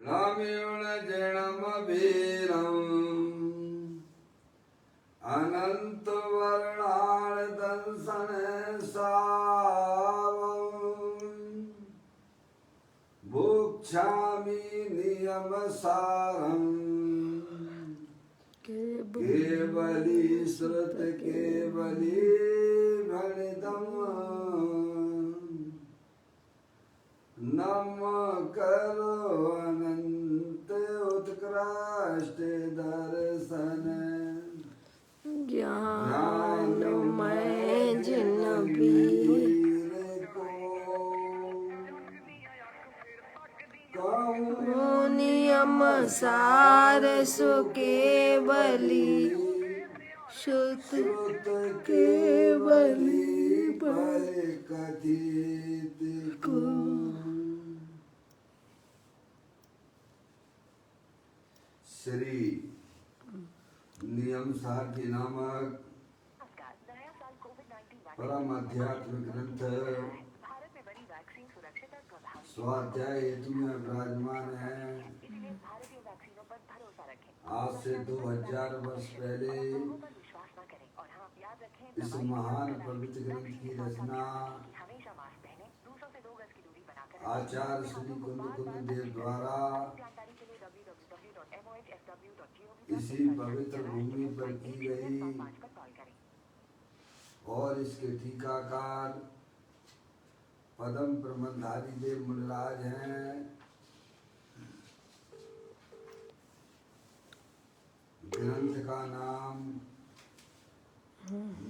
रम्युणजिणमभिरम् अनन्तवर्णार्दंसन सावम् भोक्ष्यामि नियमसारम् केवली श्रुत केवली भणितम् नम करो अनंत उत्कृष्ट दर्शन ज्ञानमय जिन वीर को नियम सार सुकेवली श्रुत केवली पर कथित को। श्री नियम सार नामक परम आध्यात्मिक ग्रंथ स्वाध्याय हेतु में विराजमान है। आज से 2000 वर्ष पहले इस महान पवित्र ग्रंथ की रचना आचार्य श्री कुंद देव द्वारा इसी पवित्र भूमि पर की गई और इसके टीकाकार पदम प्रबंधारी देव मुनिराज हैं। ग्रंथ का नाम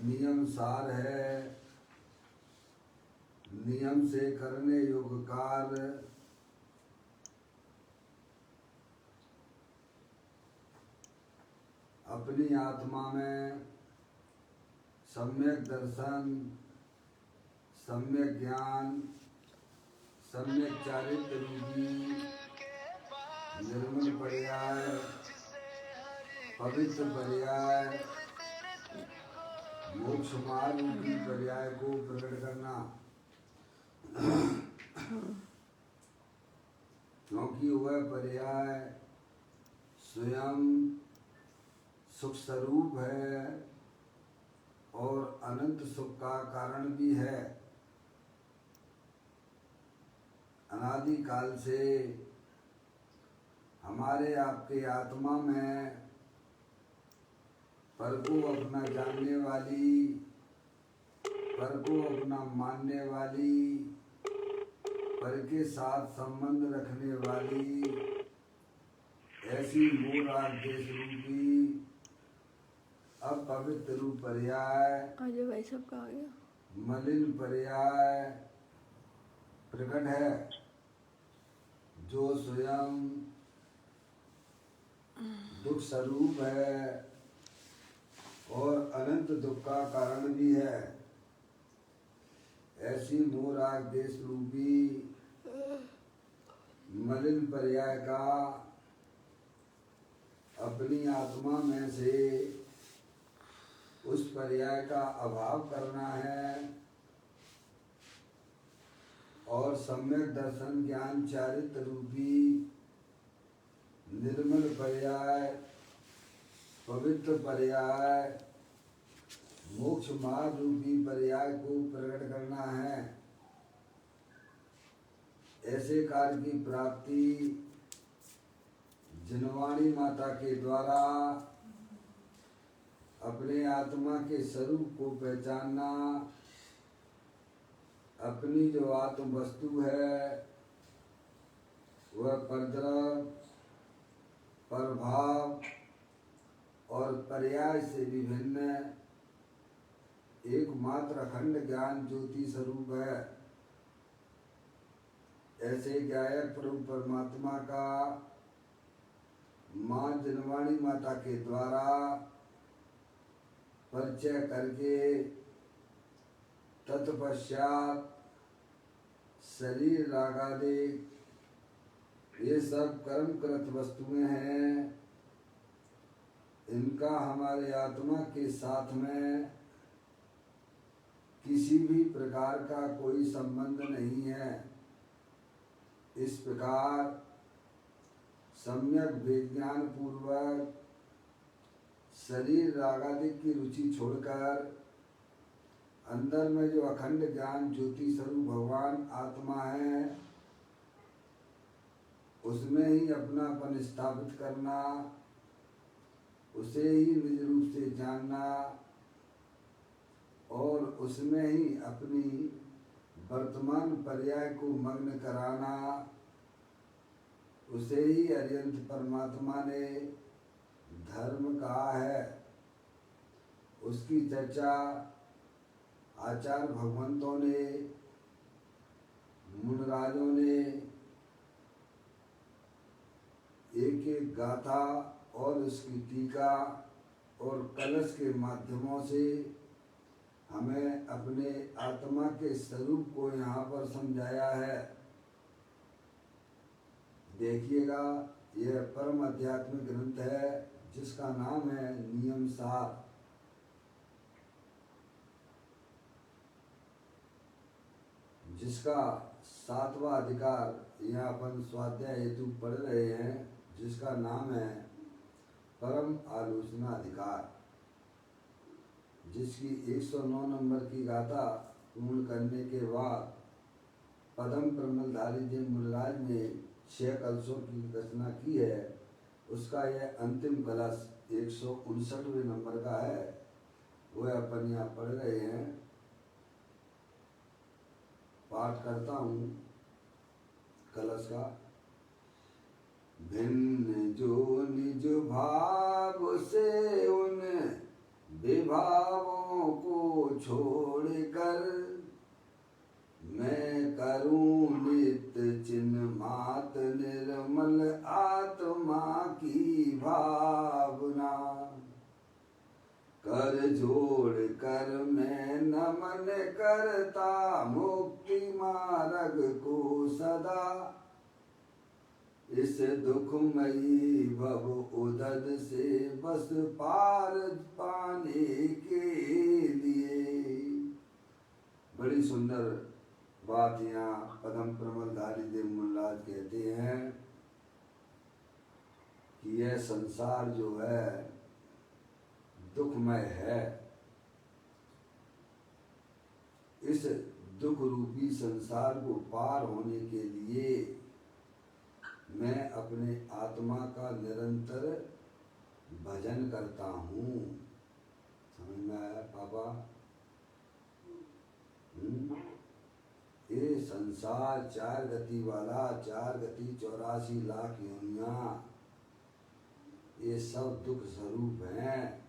नियम सार है। नियम से करने योग्य कार्य अपनी आत्मा में सम्यक दर्शन, सम्यक ज्ञान, सम्यक चारित्र रूपी निर्मल पर्याय, पवित्र पर्याय, मोक्ष मार्ग रूपी पर्याय को प्रकट करना। क्योंकि वह पर्याय स्वयं सुख स्वरूप है और अनंत सुख का कारण भी है। अनादि काल से हमारे आपके आत्मा में पर को अपना जानने वाली, पर को अपना मानने वाली, पर के साथ संबंध रखने वाली ऐसी मूल देश रूपी अपवित्र रूप पर्याय, मलिन पर्याय प्रकट है, जो स्वयं दुख स्वरूप है और अनंत दुख का कारण भी है। ऐसी मूराग देश रूपी मलिन पर्याय का अपनी आत्मा में से उस पर्याय का अभाव करना है और सम्यक दर्शन ज्ञान चारित्र रूपी निर्मल पर्याय, पवित्र पर्याय, मोक्ष मार्ग रूपी पर्याय को प्रकट करना है। ऐसे कार्य की प्राप्ति जिनवाणी माता के द्वारा अपने आत्मा के स्वरूप को पहचानना, अपनी जो आत्म वस्तु है वह परद्रव, प्रभाव और पर्याय से विभिन्न एकमात्र अखंड ज्ञान ज्योति स्वरूप है। ऐसे गायक प्रभु परमात्मा का माँ जनवाणी माता के द्वारा परिचय करके तत्पश्चात शरीर रागादि ये सब कर्मकृत वस्तुएं हैं। इनका हमारे आत्मा के साथ में किसी भी प्रकार का कोई संबंध नहीं है। इस प्रकार सम्यक विज्ञान पूर्वक शरीर रागादिक की रुचि छोड़कर अंदर में जो अखंड ज्ञान ज्योति स्वरूप भगवान आत्मा है उसमें ही अपनापन स्थापित करना, उसे ही निज रूप से जानना और उसमें ही अपनी वर्तमान पर्याय को मग्न कराना, उसे ही अरियंत परमात्मा ने धर्म कहा है। उसकी चर्चा आचार्य भगवंतों ने, मुनराजों ने एक एक गाथा और उसकी टीका और कलश के माध्यमों से हमें अपने आत्मा के स्वरूप को यहाँ पर समझाया है। देखिएगा, यह परम आध्यात्मिक ग्रंथ है जिसका नाम है नियम सार। जिसका 7वां अधिकार यहाँ अपन स्वाध्याय हेतु पढ़ रहे हैं, जिसका नाम है परम आलोचना अधिकार, जिसकी 109 नंबर की गाथा पूर्ण करने के बाद पदम प्रमलधारी जी मुनिराज ने 6 कलशों की रचना की है। उसका यह अंतिम कलश 159वें नंबर का है, वह अपन यहाँ पढ़ रहे हैं। पाठ करता हूँ कलश का। भिन्न जो निज भाव से उन विभावों को छोड़कर मैं करूं नित्य चिन्ह मात निर्मल आत्मा की भावना। कर जोड़ कर मैं नमन करता मुक्ति मार्ग को सदा। इस दुखमयी भव उदद से बस पार पाने के लिए। बड़ी सुंदर बात यहाँ पदम प्रमलधारी देव मुनिराज कहते हैं कि यह संसार जो है दुखमय है। इस दुख रूपी संसार को पार होने के लिए मैं अपने आत्मा का निरंतर भजन करता हूँ। समझ में आया पापा? ये संसार 4 गति वाला, 4 गति 84 लाख योनियां, ये सब दुख स्वरूप हैं।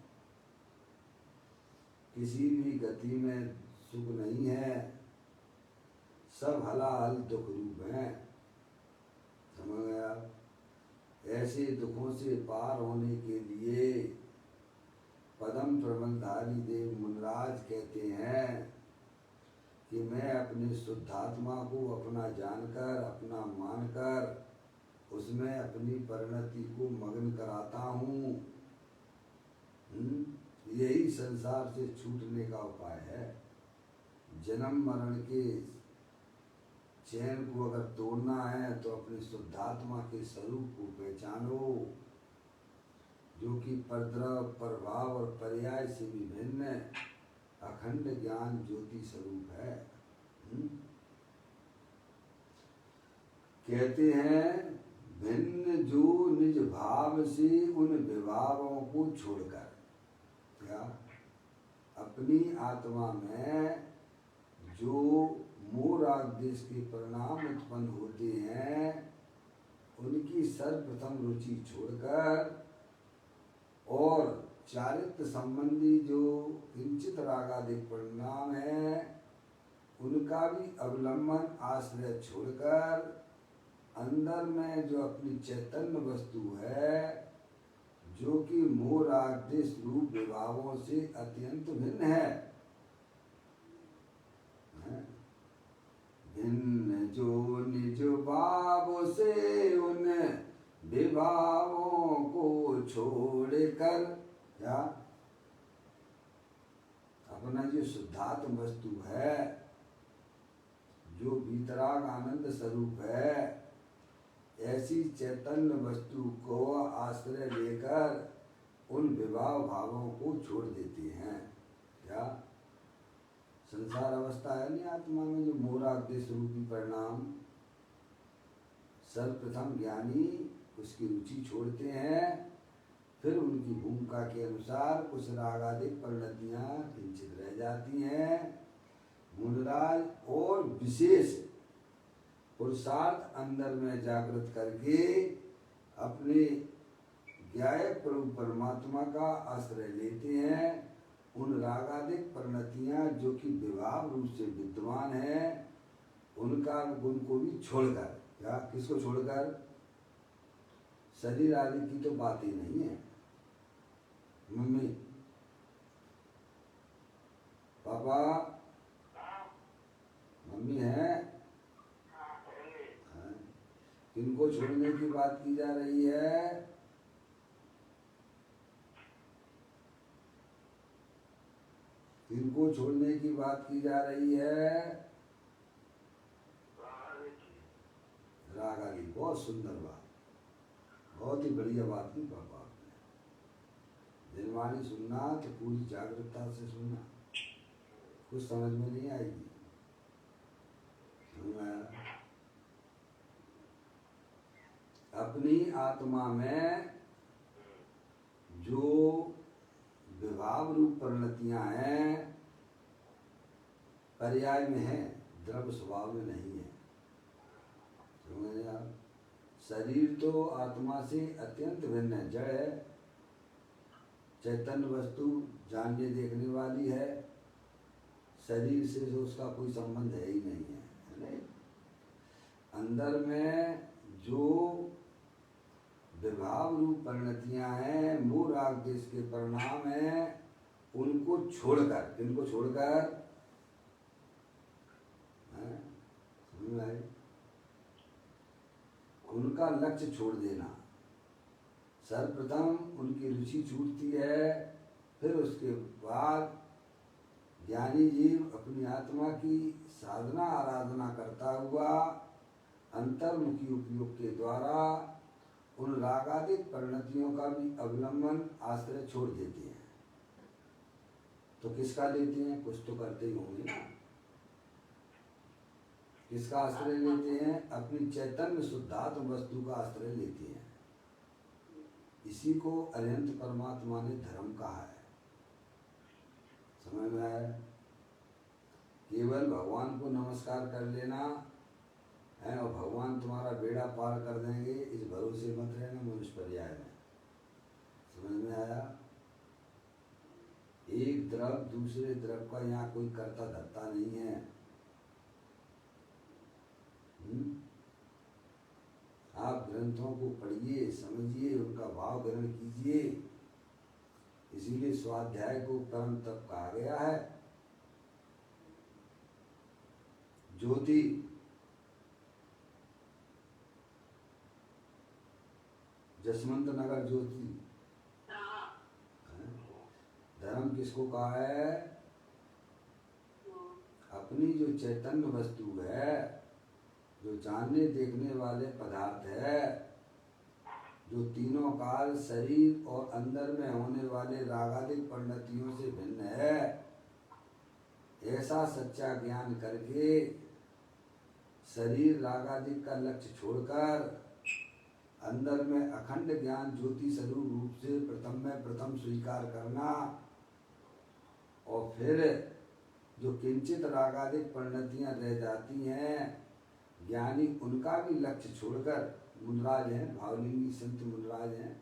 किसी भी गति में सुख नहीं है, सब हलाहल दुख रूप हैं। समझ गया? ऐसे दुखों से पार होने के लिए पदम प्रबंधधारी देव मुनिराज कहते हैं कि मैं अपनी शुद्धात्मा को अपना जानकर, अपना मानकर उसमें अपनी परिणति को मग्न कराता हूँ। यही संसार से छूटने का उपाय है। जन्म मरण के चैन को अगर तोड़ना है तो अपनी शुद्धात्मा के स्वरूप को पहचानो, जो कि परद्रव, प्रभाव और पर्याय से भी भिन्न अखंड ज्ञान ज्योति स्वरूप है। कहते हैं भिन्न जो निज भाव से उन विभावों को छोड़कर, क्या अपनी आत्मा में जो मोह राग देश के परिणाम उत्पन्न होते हैं उनकी सर्वप्रथम रुचि छोड़कर और चारित्र संबंधी जो किंचित रागादिक परिणाम है उनका भी अवलंबन आश्रय छोड़कर अंदर में जो अपनी चैतन्य वस्तु है, जो कि मोह राग देश रूप विभावों से अत्यंत भिन्न है, भिन्न जो निज भाव से उन विभावों को छोड़कर, क्या अपना जो शुद्धात्म वस्तु है, जो भीतराग आनंद स्वरूप है, ऐसी चैतन्य वस्तु को आश्रय लेकर उन विभाव भावों को छोड़ देते हैं। क्या संसार अवस्था है नहीं आत्मा में, जो मोराग्देश रूपी परिणाम, सर्वप्रथम ज्ञानी उसकी रुचि छोड़ते हैं, फिर उनकी भूमिका के अनुसार कुछ रागादिक परिणतियां किंचित रह जाती हैं। मुनिराज और विशेष पुरुषार्थ अंदर में जागृत करके अपने ज्ञायक प्रभु परमात्मा का आश्रय लेते हैं। उन रागादिक परिणतियां जो कि विभाव रूप से विद्यमान है, उनका गुण को भी छोड़कर, क्या किसको छोड़कर? शरीर आदि की तो बात ही नहीं है। मम्मी पापा मम्मी है, किनको छोड़ने की बात की जा रही है? किनको छोड़ने की बात की जा रही है? राग आदि। बहुत सुंदर बात, बहुत ही बढ़िया बात की पापा आपने। दिनवाणी सुनना तो पूरी जागरूकता से सुनना, कुछ समझ में नहीं आएगी। अपनी आत्मा में जो विभाव रूप परिणतियां हैं, पर्याय में है, द्रव्य स्वभाव में नहीं है। समझ आप? शरीर तो आत्मा से अत्यंत भिन्न है, जड़ है, चैतन्य वस्तु जानने देखने वाली है, शरीर से जो उसका कोई संबंध है ही नहीं है, नहीं? अंदर में जो विभाव रूप परिणतियां हैं, मूल राग देश के परिणाम हैं, उनको छोड़कर, किनको छोड़कर? समझ में आई? उनका लक्ष्य छोड़ देना। सर्वप्रथम उनकी रुचि छूटती है, फिर उसके बाद ज्ञानी जीव अपनी आत्मा की साधना आराधना करता हुआ अंतर्मुखी उपयोग के द्वारा उन रागादिक परिणतियों का भी अवलंबन आश्रय छोड़ देते हैं। तो किसका लेते हैं? कुछ तो करते ही होंगे ना। किसका आश्रय लेते हैं? अपनी चैतन्य शुद्धात्म वस्तु का आश्रय लेते हैं। इसी को अनंत परमात्मा ने धर्म कहा है। समझ में आया? केवल भगवान को नमस्कार कर लेना है और भगवान तुम्हारा बेड़ा पार कर देंगे, इस भरोसे मत रहना मनुष्य पर्याय में। समझ में आया? एक द्रव दूसरे द्रव का यहाँ कोई कर्ता धर्ता नहीं है। आप ग्रंथों को पढ़िए, समझिए, उनका भाव ग्रहण कीजिए। इसीलिए स्वाध्याय को परम तप कहा गया है। ज्योति जसवंत नगर ज्योति, धर्म किसको कहा है? अपनी जो चैतन्य वस्तु है, जो जानने देखने वाले पदार्थ है, जो तीनों काल शरीर और अंदर में होने वाले रागादिक परिणतियों से भिन्न है, ऐसा सच्चा ज्ञान करके शरीर रागादिक का लक्ष्य छोड़कर अंदर में अखंड ज्ञान ज्योति स्वरूप रूप से प्रथम में प्रथम स्वीकार करना, और फिर जो किंचित रागादिक परिणतियां रह जाती हैं, ज्ञानी उनका भी लक्ष्य छोड़कर, मुनराज हैं, भावलिंगी संत मुनराज हैं,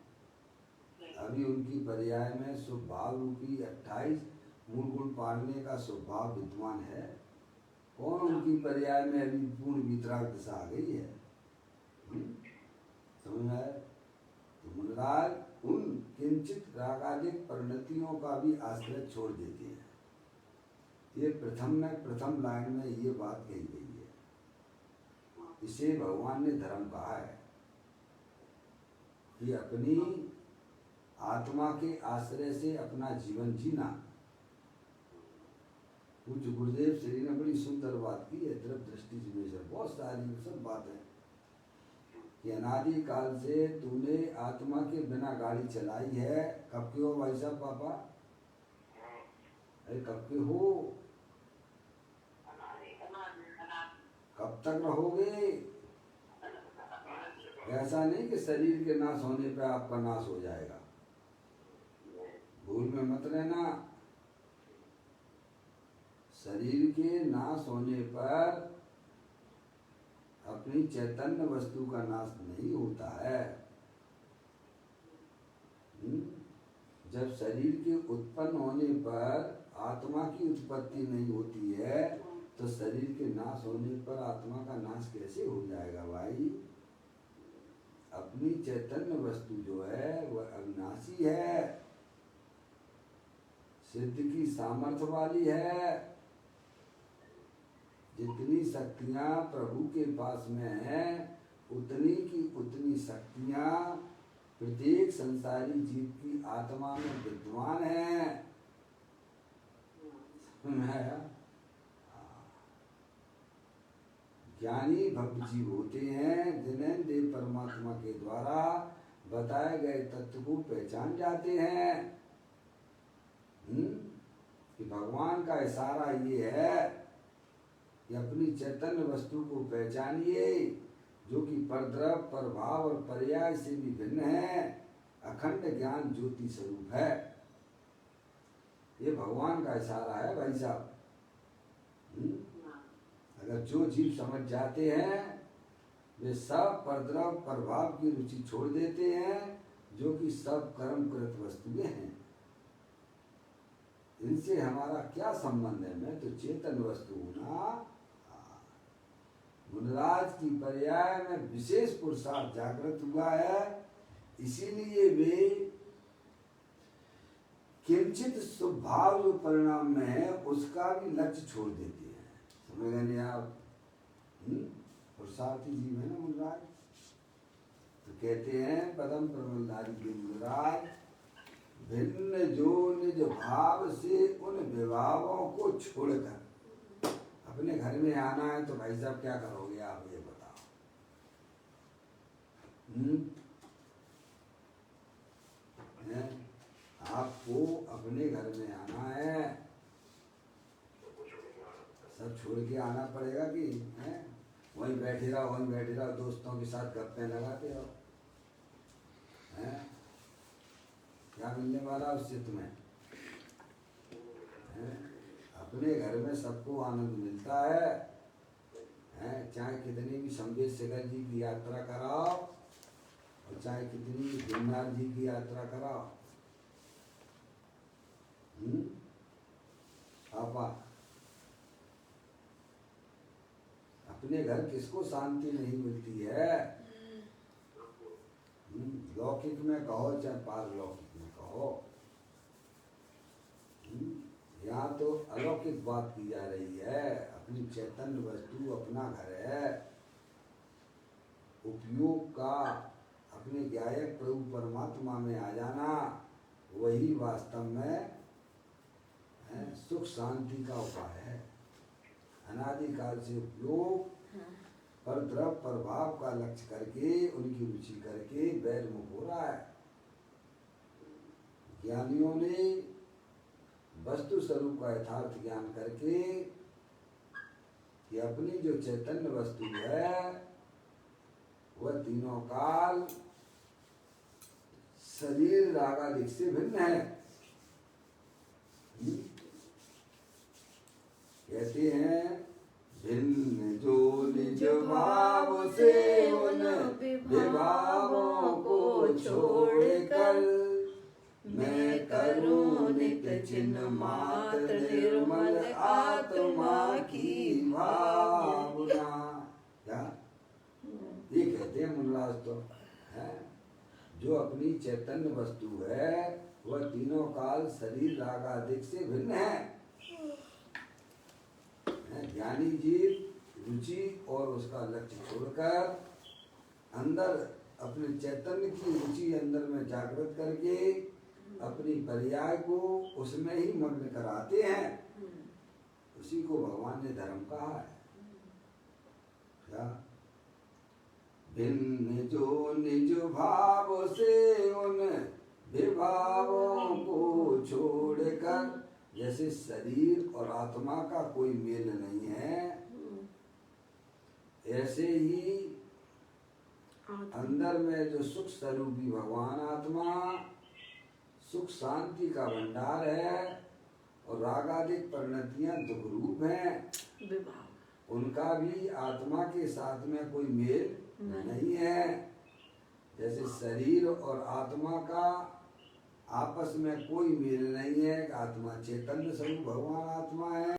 अभी उनकी पर्याय में स्वभाव रूपी 28 मूल गुण पालने का स्वभाव विद्यमान है। कौन उनकी पर्याय में अभी पूर्ण वितराग दशा आ गई है? समझ में आया? तो मुनराज उन किंचित रागादिक परिणतियों का भी आश्रय छोड़ देते हैं। ये प्रथम लाइन में ये बात कही गई है। इसे भगवान ने धर्म कहा है कि अपनी आत्मा के आश्रय से अपना जीवन जीना। पूज्य गुरुदेव श्री ने बड़ी सुंदर बात की है, द्रव दृष्टि जिमेश्वर, बहुत सारी सब बातें कि अनादि काल से तूने आत्मा के बिना गाड़ी चलाई है। कब के हो भाई साहब पापा? अरे कब के हो? कब तक रहोगे? ऐसा नहीं कि शरीर के नाश होने पे आपका नाश हो जाएगा, भूल में मत रहना। शरीर के नाश होने पर अपनी चैतन्य वस्तु का नाश नहीं होता है। जब शरीर के उत्पन्न होने पर आत्मा की उत्पत्ति नहीं होती है तो शरीर के नाश होने पर आत्मा का नाश कैसे हो जाएगा भाई? अपनी चैतन्य वस्तु जो है वह अविनाशी है, सिद्ध की सामर्थ्य वाली है। जितनी शक्तियां प्रभु के पास में हैं उतनी की उतनी शक्तियां प्रत्येक संसारी जीव की आत्मा में विद्यमान है। ज्ञानी भक्त जीव होते हैं जिन्हें देव परमात्मा के द्वारा बताए गए तत्व को पहचान जाते हैं। कि भगवान का इशारा ये है कि अपनी चैतन्य वस्तु को पहचानिए जो कि परद्रव, प्रभाव और पर्याय से भी भिन्न है, अखंड ज्ञान ज्योति स्वरूप है। ये भगवान का इशारा है भाई साहब। अगर जो जीव समझ जाते हैं वे सब परद्रव प्रभाव की रुचि छोड़ देते हैं जो कि सब कर्मकृत वस्तुएं हैं। इनसे हमारा क्या संबंध है? मैं तो चेतन वस्तु हूं ना। मुनराज की पर्याय में विशेष पुरुषार्थ जागृत हुआ है, इसीलिए वे किंचित स्वभाव जो परिणाम में है उसका भी लक्ष्य छोड़ देते हैं। समझ गए आप? पुरुषार्थी जीव है ना मुनराज। तो कहते हैं पदम प्रमलधारी के मुनराज भिन्न जो निज भाव से उन विभावों को छोड़कर अपने घर में आना है तो भाई साहब क्या करोगे आप ये बताओ। आपको अपने घर में आना है, सब छोड़ के आना पड़ेगा कि वहीं बैठे रहो दोस्तों के साथ गप्पे लगाते रहो। क्या मिलने वाला उससे तुम्हें? अपने घर में सबको आनंद मिलता है, चाहे कितनी भी शंभेश शेखर जी की यात्रा कराओ और चाहे कितनी भी गिरनार जी की यात्रा कराओ। पापा अपने घर किसको शांति नहीं मिलती है? लौकिक में कहो चाहे पारलौकिक में कहो, यहाँ तो अलौकिक बात की जा रही है। अपनी चैतन्य वस्तु अपना घर है, उपयोग का अपने ज्ञायक प्रभु परमात्मा में आ जाना वही वास्तव में सुख शांति का उपाय है। अनादिकाल से उपयोग पर द्रव प्रभाव का लक्ष्य करके उनकी रुचि करके वैरमुख हो रहा है। ज्ञानियों ने वस्तु स्वरूप का यथार्थ ज्ञान करके कि अपनी जो चैतन्य वस्तु है वह तीनों काल शरीर रागादिक से भिन्न है। कहते हैं भिन्न जो निज भाव से उन विभावों को छोड़कर मैं करूं नित्य चिन्ह मात्र निर्मल आत्मा की भावना। क्या ये कहते हैं मुनराज तो है जो अपनी चैतन्य वस्तु है वह तीनों काल शरीर राग आदि से भिन्न है। ज्ञानी जीव रुचि और उसका लक्ष्य छोड़कर अंदर अपने चैतन्य की रुचि अंदर में जागृत करके अपनी पर्याय को उसमें ही मग्न कराते हैं। उसी को भगवान ने धर्म कहा है। क्या भिन्न जो निज भाव से उन विभावों को छोड़कर, जैसे शरीर और आत्मा का कोई मेल नहीं है, ऐसे ही अंदर में जो सुख स्वरूपी भगवान आत्मा सुख शांति का भंडार है, और रागादिक परिणतियां दुख रूप हैं, उनका भी आत्मा के साथ में कोई मेल नहीं है। जैसे शरीर और आत्मा का आपस में कोई मेल नहीं है। आत्मा चैतन्य स्वरूप भगवान आत्मा है,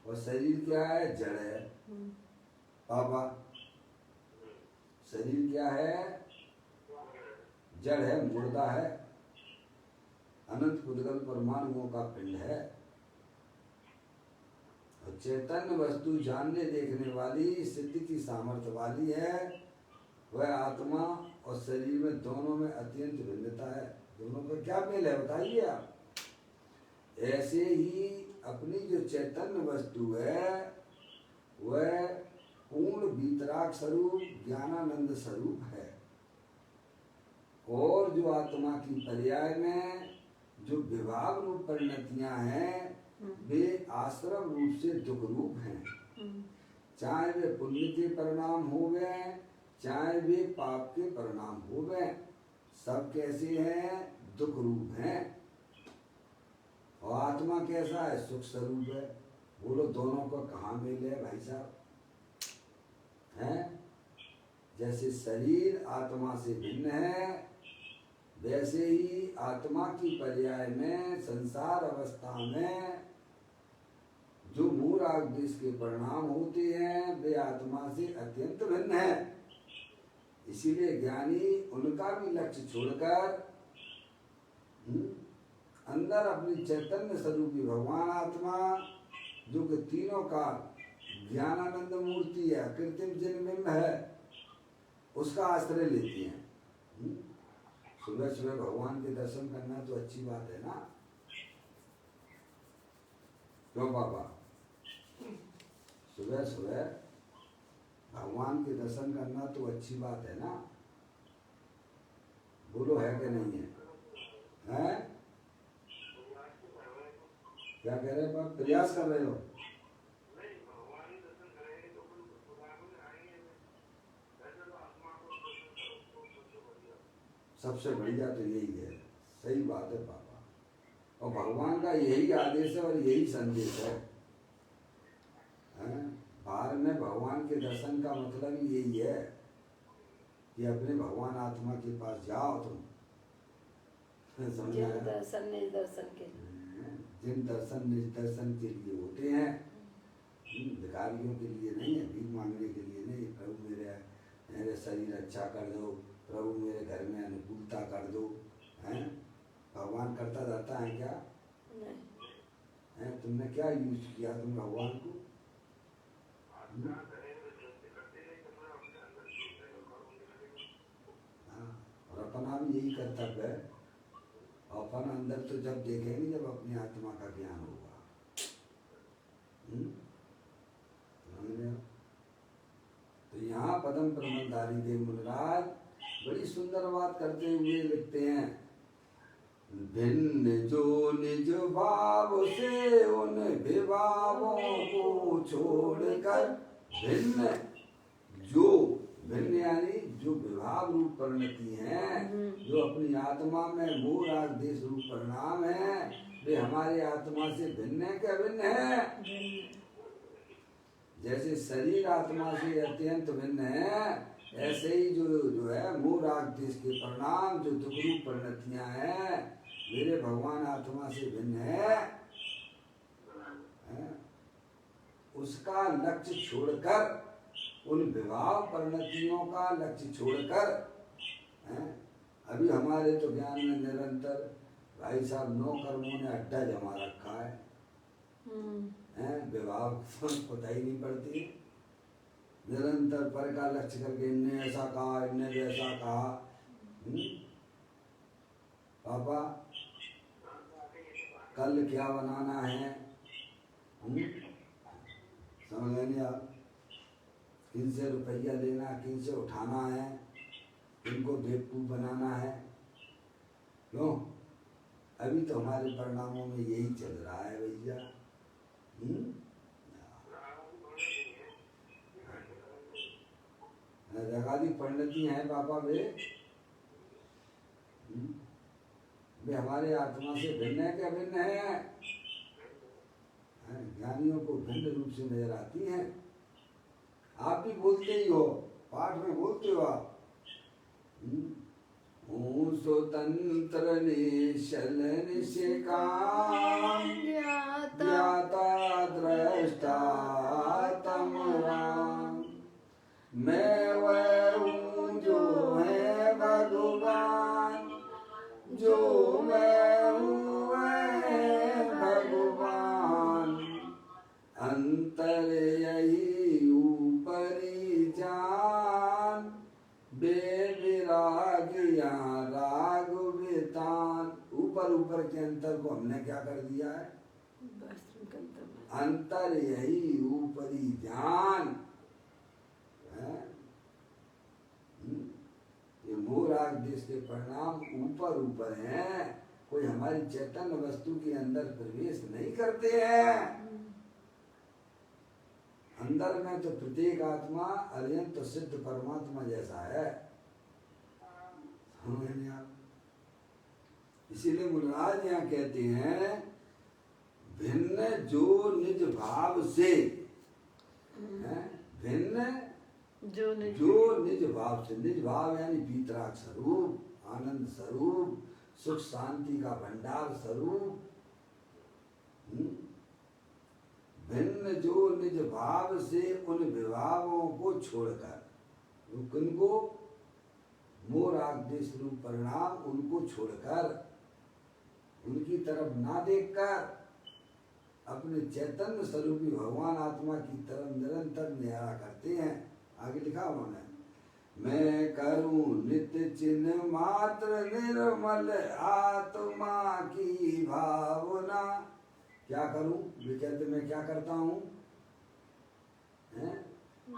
और शरीर क्या है? जड़ है। पापा, शरीर क्या है? जड़ है, मुर्दा है, अनंत पुद्गल परमाणुओं का पिंड है। और चैतन्य वस्तु जानने देखने वाली सिद्धि की सामर्थ्य वाली है, वह आत्मा और शरीर में दोनों में अत्यंत भिन्नता है। दोनों का क्या मेल है बताइए आप। ऐसे ही अपनी जो चैतन्य वस्तु है वह पूर्ण वीतराग स्वरूप ज्ञानानंद स्वरूप है, और जो आत्मा की पर्याय में जो विभाव रूप परिणतियां हैं वे आश्रम रूप से दुख रूप हैं। चाहे वे पुण्य के परिणाम हो गए, चाहे वे पाप के परिणाम हो गए, सब कैसे हैं? दुख रूप हैं। और आत्मा कैसा है? सुख स्वरूप है। बोलो दोनों को कहाँ मेल है भाई साहब? हैं? जैसे शरीर आत्मा से भिन्न है, वैसे ही आत्मा की पर्याय में संसार अवस्था में जो मूल आदेश के परिणाम होते हैं वे आत्मा से अत्यंत भिन्न है। इसीलिए ज्ञानी उनका भी लक्ष्य छोड़कर अंदर अपनी चैतन्य स्वरूपी भगवान आत्मा जो कि तीनों का ज्ञानानंद मूर्ति है, कृत्रिम जिनबिंब है, उसका आश्रय लेती हैं। सुबह सुबह भगवान के दर्शन करना तो अच्छी बात है ना? क्यों बाबा? सुबह सुबह भगवान के दर्शन करना तो अच्छी बात है ना? बोलो है कि नहीं है? हैं? क्या कह रहे बाप? प्रयास कर रहे हो? सबसे बढ़िया तो यही है। सही बात है पापा, और भगवान का यही आदेश है और यही संदेश है। बाहर में भगवान के दर्शन का मतलब ही यही है कि अपने भगवान आत्मा के पास जाओ तुम। जिन दर्शन निज दर्शन के जिन दर्शन निज दर्शन के लिए होते हैं, भिखारियों के लिए नहीं है, भीख मांगने के लिए नहीं। प्रभु मेरे शरीर अच्छा कर दो, प्रभु मेरे घर में अनुकूलता कर दो। हैं? भगवान करता रहता है क्या? नहीं। तुमने क्या यूज किया तुम भगवान को? हाँ, और अपना भी यही कर्तव्य है। अपन अंदर तो जब देखेंगे जब अपनी आत्मा का ज्ञान होगा। तो यहाँ पदम प्रबंधारी देव मुनिराज बड़ी सुंदर बात करते हुए लिखते हैं, भिन्न जो निज भाव से उन विभावों को छोड़कर, भिन्न जो, भिन्न यानी जो विभाव रूप परिणति है, जो अपनी आत्मा में मोह राग देश रूप परिणाम है, वे हमारे आत्मा से भिन्न है क्या? भिन्न है। जैसे शरीर आत्मा से अत्यंत भिन्न है, ऐसे ही जो है मोह राग देश के परिणाम जो दुख रूप परिणतियां हैं, मेरे भगवान आत्मा से भिन्न है। उसका लक्ष्य छोड़कर, उन विभाव परिणतियों का लक्ष्य छोड़कर, अभी हमारे तो ज्ञान में निरंतर भाई साहब 9 कर्मों ने अड्डा जमा रखा है। विभाव पता ही नहीं पड़ती, निरंतर पर का लक्ष्य करके इनने ऐसा कहा, इनने वैसा कहा। पापा कल क्या बनाना है? समझ नहीं आप इनसे रुपया लेना, किन से उठाना है, इनको बेवकूफ़ बनाना है। क्यों? अभी तो हमारे परिणामों में यही चल रहा है भैया। जगादी पंडिती हैं पापा वे हमारे आत्मा से भिन्न है क्या? भिन्न है। ज्ञानियों को भिन्न रूप से नजर आती हैं। आप भी बोलते ही हो, पाठ में बोलते हो आप। स्वतंत्र निश्चल निशिकाम ज्ञाता दृष्टा तमराम। मैं वह हूँ जो है भगवान, जो मैं हूँ वह है भगवान। अंतर यही ऊपरी जान, बेविराग यहाँ राग वितान। ऊपर ऊपर के अंतर को हमने क्या कर दिया है? अंतर यही ऊपरी ध्यान। ये मोह राग देश के परिणाम ऊपर ऊपर हैं, कोई हमारी चैतन्य वस्तु के अंदर प्रवेश नहीं करते हैं। अंदर में तो प्रत्येक आत्मा अत्यंत सिद्ध परमात्मा जैसा है। इसीलिए मुनिराज यहाँ कहते हैं भिन्न जो निज भाव से, भिन्न जो निज भाव से। निज भाव यानी वीतराग स्वरूप, आनंद स्वरूप, सुख शांति का भंडार स्वरूप। भिन्न जो निज भाव से उन विभावों को छोड़कर, उनको मोह राग देश रूप परिणाम उनको छोड़कर, उनकी तरफ ना देखकर अपने चैतन्य स्वरूपी भगवान आत्मा की तरफ निरंतर निहारा करते हैं। आगे लिखा उन्होंने, मैं करूं नित्य चिन्ह मात्र निर्मल आत्मा की भावना। क्या करूं? वे कहते मैं क्या करता हूं?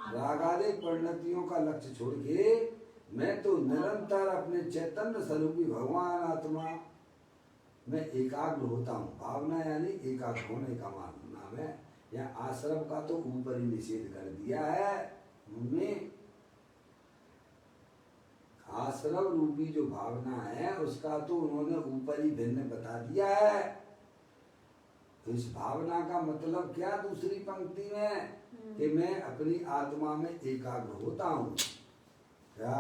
रागादि परिणतियों का लक्ष्य छोड़ के मैं तो निरंतर अपने चैतन्य स्वरूपी भगवान आत्मा में एकाग्र होता हूँ। भावना यानी एकाग्र होने का नाम है। यहाँ आश्रम का तो ऊपर ही निषेध कर दिया है। में आश्रम रूपी जो भावना है उसका तो उन्होंने ऊपर ही भिन्न बता दिया है। तो इस भावना का मतलब क्या दूसरी पंक्ति में? कि मैं अपनी आत्मा में एकाग्र होता हूँ। क्या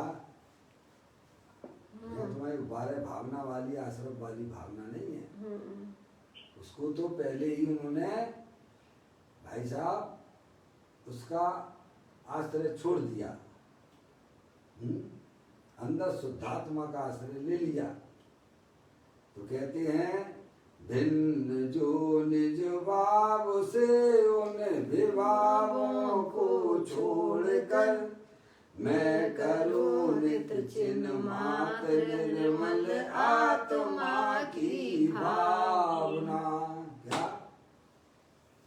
तुम्हारी 12 भावना वाली आश्रम वाली भावना नहीं है? उसको तो पहले ही उन्होंने भाई साहब उसका आश्रय छोड़ दिया। अंदर शुद्धात्मा का आश्रय ले लिया। तो कहते हैं भिन्न जो निज भाव से उन विभावों को छोड़कर मैं करूं नित्य चिन्ह मात्र निर्मल आत्मा की भावना। क्या?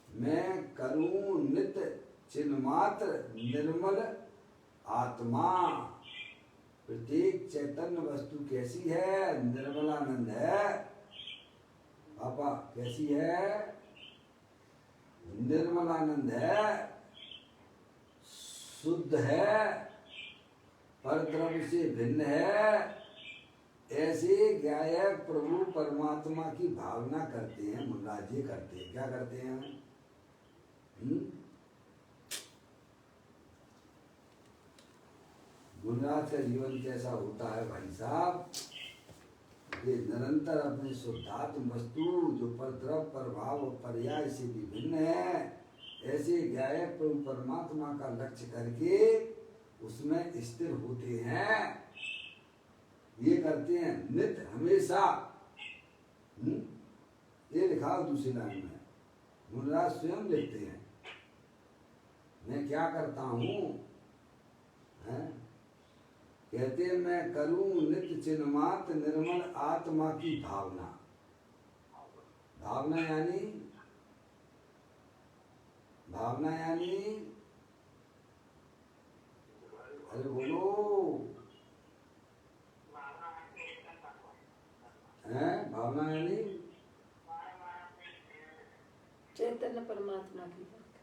मैं करूं नित्य चिन्ह मात्र निर्मल आत्मा। प्रत्येक चैतन्य वस्तु कैसी है? निर्मलानंद है। पापा कैसी है? निर्मलानंद है, शुद्ध है, परद्रव्य से भिन्न है। ऐसे गायक प्रभु परमात्मा की भावना करते हैं। मुन्नाज जी करते हैं। क्या करते हैं? मुन्नाज का जीवन कैसा होता है भाई साहब? ये निरंतर अपने शुद्धात्म वस्तु जो परद्रव्य प्रभाव और पर्याय से भी भिन्न है, ऐसे गायक प्रभु परमात्मा का लक्ष्य करके उसमें स्थिर होते हैं। ये करते हैं नित्य हमेशा। ये लिखा दूसरी लाइन में मुनिराज स्वयं लिखते हैं, मैं क्या करता हूँ? कहते हैं मैं करूं नित्य चिन्ह मात्र निर्मल आत्मा की भावना। भावना अरे बोलो हैं, भावना यानी चैतन्य परमात्मा की बात।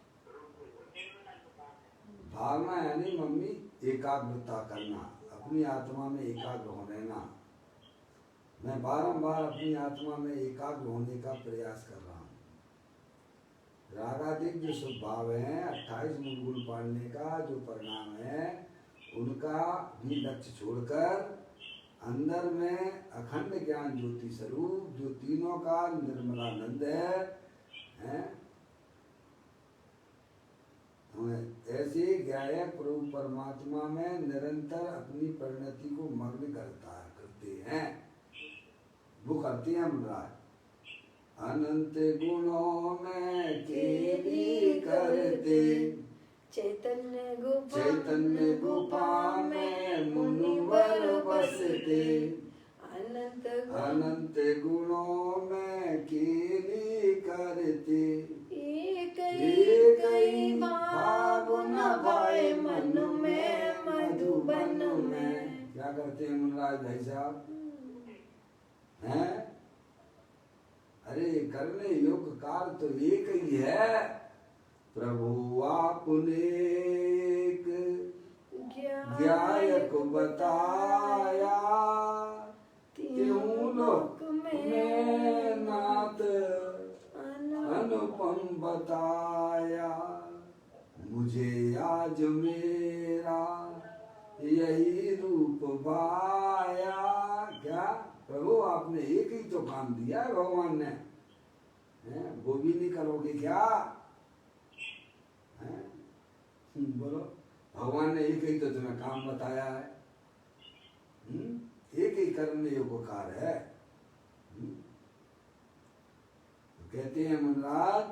भावना यानी मम्मी एकाग्रता करना, अपनी आत्मा में एकाग्र हो रहना। मैं बारंबार अपनी आत्मा में एकाग्र होने का प्रयास कर रहा हूँ। रागादिक जो स्वभाव है 28 मूल पाड़ने का जो परिणाम है, उनका भी लक्ष्य छोड़कर अंदर में अखंड ज्ञान ज्योति स्वरूप जो तीनों का निर्मलानंद है, ऐसे ज्ञायक प्रभु परमात्मा में निरंतर अपनी परिणति को मग्न करते हैं। वो करते हैं महाराज। अनंत गुणों में केली करते, चैतन्य गुफा में मुनिवर बसते। अनंत गुणों में केली करते, एक ही भाव न भाए मन में मधुबन में। क्या करते हैं मुनराज भाई साहब हैं? अरे करने योग्य कार्य तो एक ही है। प्रभु आपने एक ज्ञायक बताया, त्यों लोक में नाथ अनुपम बताया। मुझे आज मेरा यही रूप पाया। क्या प्रभु आपने एक ही तो काम दिया है भगवान ने, वो भी नहीं करोगे क्या? बोलो, भगवान ने एक ही तो तुम्हें काम बताया है। एक ही करने योग्य कार्य है। कहते हैं मनराज,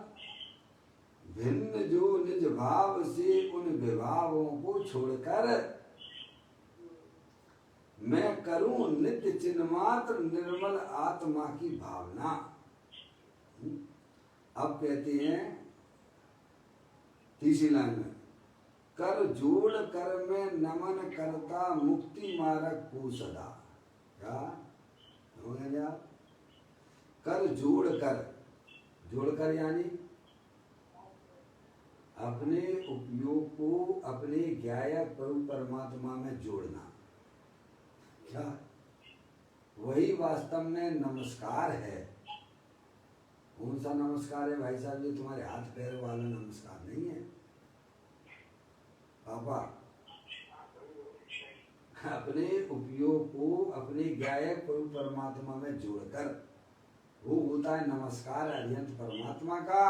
भिन्न जो निज भाव से उन विभावों को छोड़कर मैं करूं नित्य चिन्ह मात्र निर्मल आत्मा की भावना। अब कहते हैं तीसरी लाइन में, कर जोड़ कर में नमन करता मुक्ति मार्ग को सदा। क्या हो गया? कर जोड़ कर यानी अपने उपयोग को अपने ज्ञायक प्रभु परमात्मा में जोड़ना। क्या वही वास्तव में नमस्कार है। कौन सा नमस्कार है भाई साहब? ये तुम्हारे हाथ पैर वाला नमस्कार नहीं है पापा। अपने उपयोग को अपने ज्ञायक प्रभु परमात्मा में जोड़कर, वो होता है नमस्कार अरिहंत परमात्मा का।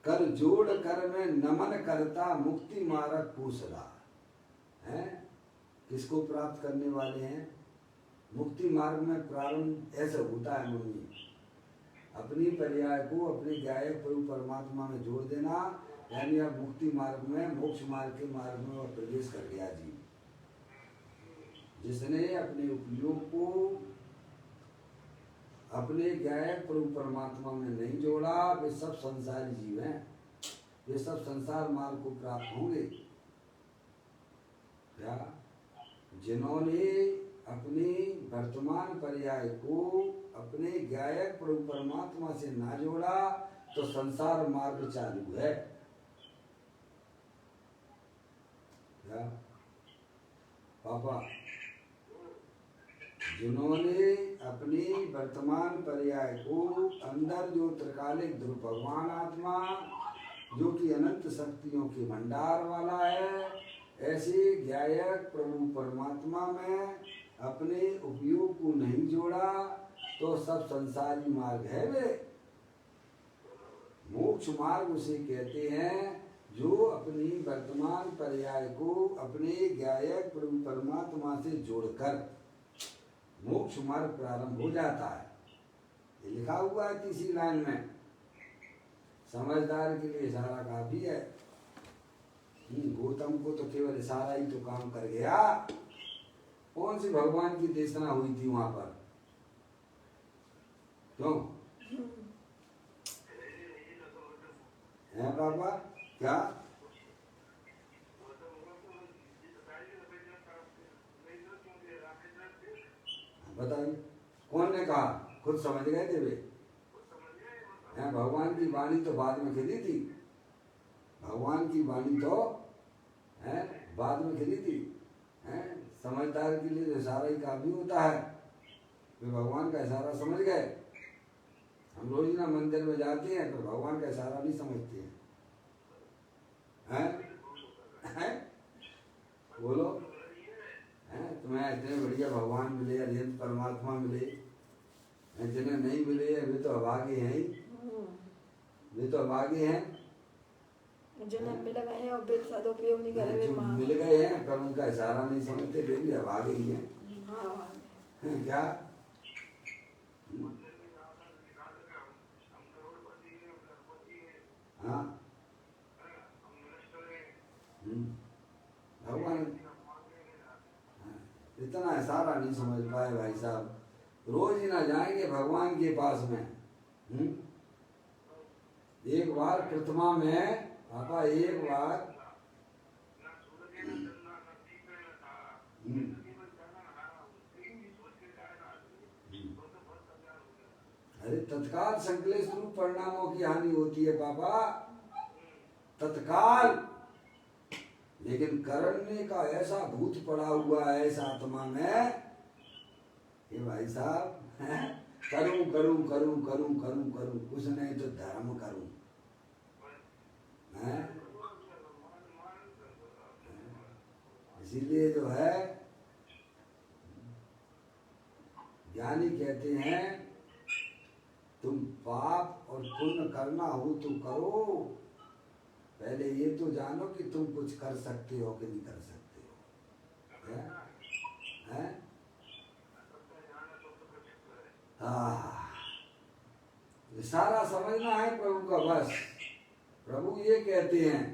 कर जोड़ कर में नमन करता मुक्ति मार्ग को सदा। है किसको प्राप्त करने वाले हैं? मुक्ति मार्ग में प्रारंभ ऐसा होता है मम्मी, अपनी पर्याय को अपने ज्ञायक प्रभु परमात्मा में जोड़ देना, यानी अब मुक्ति मार्ग में, मोक्ष मार्ग के मार्ग में वह प्रवेश कर गया जी। जिसने अपने उपयोग को अपने ज्ञायक प्रभु परमात्मा में नहीं जोड़ा, वे सब संसारी जीव हैं। वे सब संसार मार्ग को प्राप्त होंगे। क्या जिन्होंने अपने वर्तमान पर्याय को अपने ज्ञायक प्रभु परमात्मा से ना जोड़ा, तो संसार मार्ग चालू है। क्या पापा? जिन्होंने अपनी वर्तमान पर्याय को अंदर जो त्रिकालिक ध्रुव भगवान आत्मा जो कि अनंत शक्तियों के भंडार वाला है, ऐसे ज्ञायक प्रभु परमात्मा में अपने उपयोग को नहीं जोड़ा, तो सब संसारी मार्ग है वे। मोक्ष मार्ग उसे कहते हैं जो अपनी वर्तमान पर्याय को अपने ज्ञायक प्रभु परमात्मा से जोड़कर मोक्ष मार्ग प्रारंभ हो जाता है। ये लिखा हुआ है तीसरी लाइन में। समझदार के लिए इशारा काफी है। गौतम को तो केवल इशारा ही तो काम कर गया। कौन सी भगवान की देशना हुई थी वहां पर? क्यों है पापा क्या? बताइए कौन ने कहा? खुद समझ गए थे वे हैं? भगवान की वाणी तो बाद में खिली थी। भगवान की वाणी तो है बाद में खिली थी। हैं? समझदार के लिए तो इशारा ही काफी होता है। वे भगवान का इशारा समझ गए। हम रोज ना मंदिर में जाते हैं पर भगवान का इशारा नहीं समझते हैं। हैं? बोलो हैं? तुम्हें इतने बढ़िया भगवान मिले, अरिहंत परमात्मा मिले, जिन्हें नहीं मिले वे तो अभागे हैं ही। वे तो अभागे हैं जिन्हें मिल गए हैं और वे सदुपयोग नहीं कर रहे। जो मिल गए हैं पर उनका इशारा नहीं समझते, वे भी अभागे ही हैं। हैं क्या? हाँ भगवान इतना इशारा नहीं समझ पाए भाई साहब। रोज ही ना जाएंगे भगवान के पास में। एक बार प्रतिमा में पापा एक बार अरे तत्काल संकलेश रूप परिणामों की हानि होती है पापा, तत्काल। लेकिन करने का ऐसा भूत पड़ा हुआ है इस आत्मा में कि भाई साहब करूं करूं करूं करूं करूं करूं कुछ नहीं तो धर्म करूं। इसीलिए जो है ज्ञानी कहते हैं तुम पाप और पुण्य करना हो तो करो, पहले ये तो जानो कि तुम कुछ कर सकते हो कि नहीं कर सकते हो। हैं? हाँ, सारा समझना है प्रभु का बस। प्रभु ये कहते हैं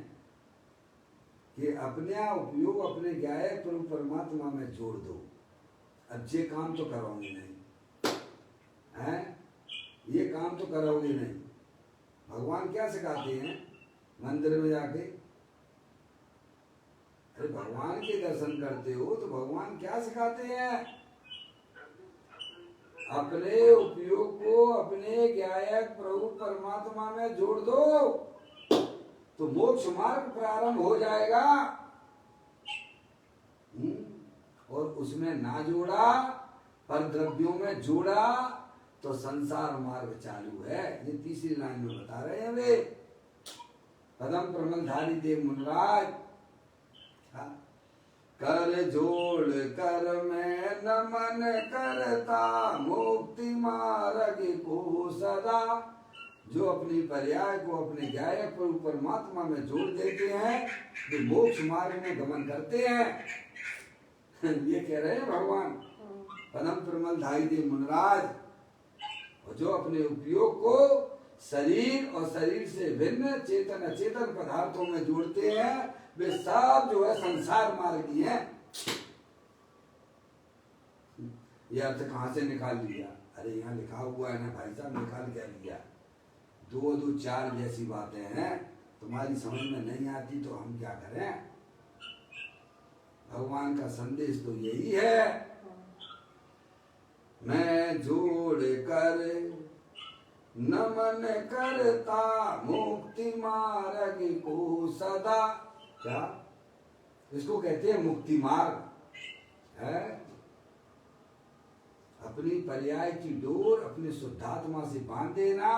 कि अपने उपयोग अपने गायक प्रभु परमात्मा में जोड़ दो। अब ये काम तो करोगे नहीं, हैं? ये काम तो करोगे नहीं। भगवान क्या सिखाते हैं मंदिर में जाके? अरे भगवान के दर्शन करते हो तो भगवान क्या सिखाते हैं? अपने उपयोग को अपने गायक प्रभु परमात्मा में जोड़ दो तो मोक्ष मार्ग प्रारंभ हो जाएगा। और उसमें ना जोड़ा पर द्रव्यों में जोड़ा तो संसार मार्ग चालू है। ये तीसरी लाइन में बता रहे हैं वे पदम प्रमलधारी देव मुनराज। कर जोड़ कर मैं नमन करता मुक्ति मार्ग को सदा। जो अपनी पर्याय को अपने गायक प्रभु परमात्मा में जोड़ देते हैं वे मोक्ष मार्ग में गमन करते हैं। ये कह रहे हैं भगवान पदम प्रमलधारी देव मुनराज। और जो अपने उपयोग को शरीर और शरीर से भिन्न चेतन अचेतन पदार्थों में जोड़ते हैं वे सब जो है संसार मार्गी हैं। ये अर्थ कहाँ से निकाल लिया? अरे यहाँ लिखा हुआ है ना भाई साहब, निकाल क्या लिया? दो दो चार जैसी बातें हैं, तुम्हारी समझ में नहीं आती तो हम क्या करें? भगवान का संदेश तो यही है, मैं जोड़ कर नमन करता मुक्ति मार्ग को सदा। क्या इसको कहते हैं? मुक्ति मार्ग है। अपनी पर्याय की डोर अपने शुद्धात्मा से बांध देना